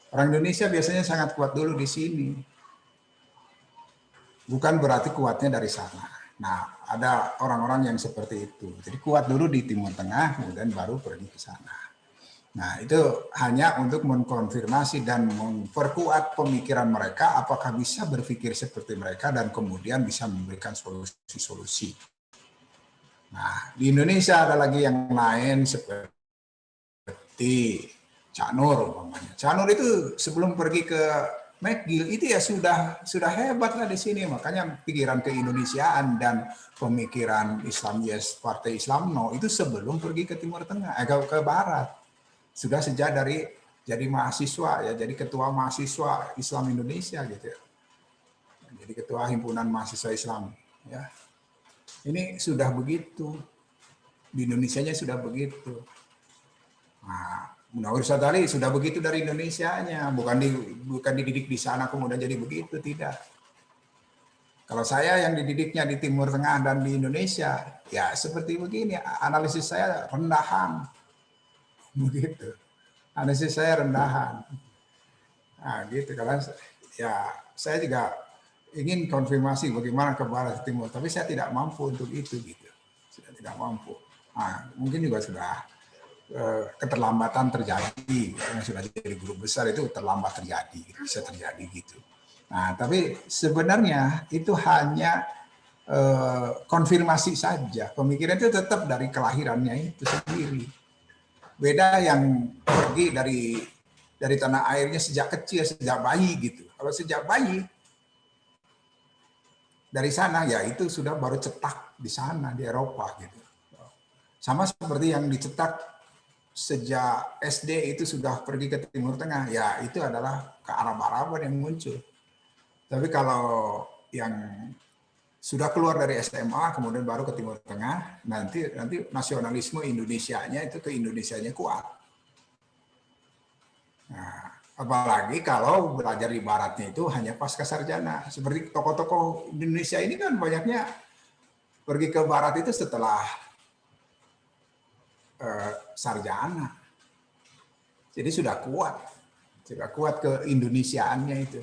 Orang Indonesia biasanya sangat kuat dulu di sini. Bukan berarti kuatnya dari sana. Nah, ada orang-orang yang seperti itu. Jadi kuat dulu di Timur Tengah, kemudian baru pergi ke sana. Nah, itu hanya untuk mengkonfirmasi dan memperkuat pemikiran mereka, apakah bisa berpikir seperti mereka dan kemudian bisa memberikan solusi-solusi. Nah, di Indonesia ada lagi yang lain seperti Cak Nur umpamanya. Cak Nur itu sebelum pergi ke McGill itu ya sudah hebat lah di sini, makanya pikiran keindonesiaan dan pemikiran Islam yes, Partai Islam no itu sebelum pergi ke Timur Tengah, ke Barat. Sudah sejak dari jadi mahasiswa ya, jadi ketua mahasiswa Islam Indonesia gitu ya. Jadi ketua himpunan mahasiswa Islam ya. Ini sudah begitu. Di Indonesianya sudah begitu. Nah, Munawir Sadali sudah begitu dari Indonesianya, bukan dididik di sana kemudian jadi begitu, tidak. Kalau saya yang dididiknya di Timur Tengah dan di Indonesia, ya seperti begini, analisis saya rendahan. Begitu. Analisis saya rendahan. Nah, gitu. Karena ya saya juga ingin konfirmasi bagaimana ke barat timur, tapi saya tidak mampu untuk itu gitu. Sudah tidak mampu. Nah, mungkin juga sudah keterlambatan terjadi, karena sudah jadi guru besar itu terlambat terjadi, bisa terjadi gitu. Nah, tapi sebenarnya itu hanya konfirmasi saja. Pemikiran itu tetap dari kelahirannya itu sendiri. Beda yang pergi dari tanah airnya sejak kecil, sejak bayi gitu. Kalau sejak bayi dari sana ya itu sudah baru cetak di sana di Eropa gitu. Sama seperti yang dicetak sejak SD itu sudah pergi ke Timur Tengah, ya itu adalah ke Arab-Araban yang muncul. Tapi kalau yang sudah keluar dari SMA kemudian baru ke Timur Tengah, nanti nasionalisme Indonesianya itu ke Indonesianya kuat. Nah, apalagi kalau belajar di baratnya itu hanya pasca sarjana. Seperti tokoh-tokoh Indonesia ini kan banyaknya pergi ke barat itu setelah sarjana. Jadi sudah kuat ke Indonesiaannya itu.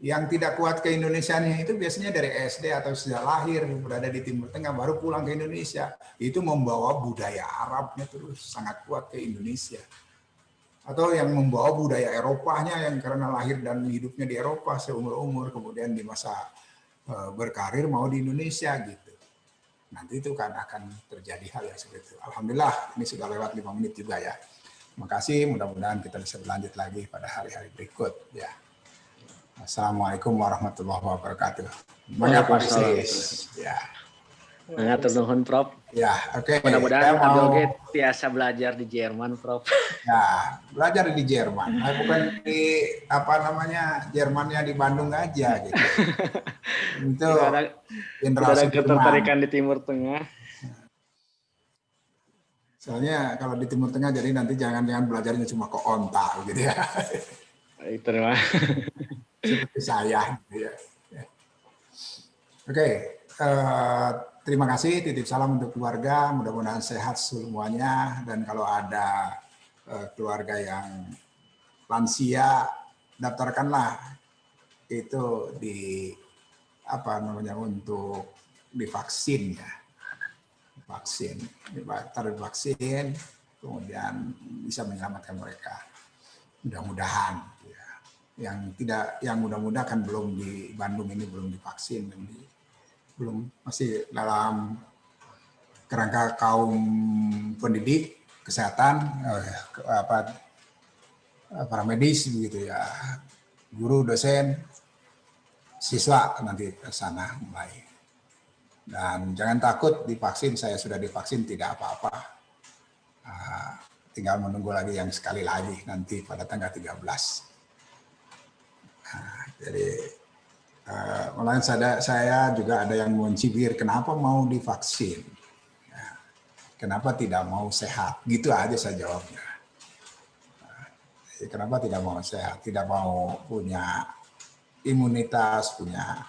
Yang tidak kuat ke Indonesiaannya itu biasanya dari SD atau sejak lahir berada di Timur Tengah baru pulang ke Indonesia. Itu membawa budaya Arabnya terus sangat kuat ke Indonesia. Atau yang membawa budaya Eropanya yang karena lahir dan hidupnya di Eropa seumur-umur kemudian di masa berkarir mau di Indonesia gitu. Nanti itu kan akan terjadi hal yang seperti itu. Alhamdulillah ini sudah lewat 5 menit juga ya. Terima kasih, mudah-mudahan kita bisa berlanjut lagi pada hari-hari berikut ya. Assalamualaikum warahmatullahi wabarakatuh. Banyak Pak Sis. Ya. Ngatur nuhun Prof. Ya, oke. Mudah-mudahan Abdul biasa belajar di Jerman, Prof. Ya, belajar di Jerman. Bukan di Jermannya di Bandung aja gitu. Itu ada ketertarikan di Timur Tengah. Soalnya kalau di Timur Tengah jadi nanti jangan belajarnya cuma ke onta gitu ya. Itu mah. Seperti saya gitu ya. Oke, terima kasih, titip salam untuk keluarga, mudah-mudahan sehat semuanya, dan kalau ada keluarga yang lansia, daftarkanlah itu untuk divaksin ya. Vaksin, kemudian bisa menyelamatkan mereka. Mudah-mudahan ya. Yang mudah-mudahan kan belum di Bandung ini belum divaksin, belum masih dalam kerangka kaum pendidik kesehatan, para medis begitu ya, guru, dosen, siswa nanti ke sana mulai. Dan jangan takut divaksin, saya sudah divaksin tidak apa-apa. Tinggal menunggu lagi yang sekali lagi nanti pada tanggal 13. Jadi malahan saya juga ada yang mencibir kenapa mau divaksin, ya, kenapa tidak mau sehat, gitu aja saya jawabnya. Kenapa tidak mau sehat, tidak mau punya imunitas, punya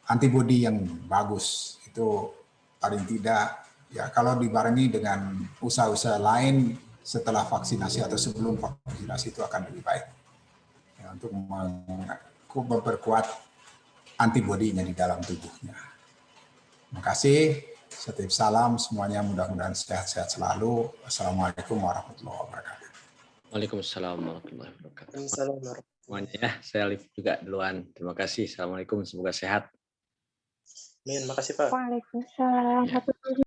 antibodi yang bagus, itu paling tidak ya kalau dibarengi dengan usaha-usaha lain setelah vaksinasi atau sebelum vaksinasi itu akan lebih baik ya, untuk memperkuat antibodinya di dalam tubuhnya. Terima kasih. Setip salam semuanya, mudah-mudahan sehat-sehat selalu. Assalamualaikum warahmatullahi wabarakatuh. Waalaikumsalam warahmatullahi wabarakatuh. Semuanya ya, saya live juga duluan. Terima kasih. Assalamualaikum, semoga sehat. Amin, makasih Pak. Waalaikumsalam.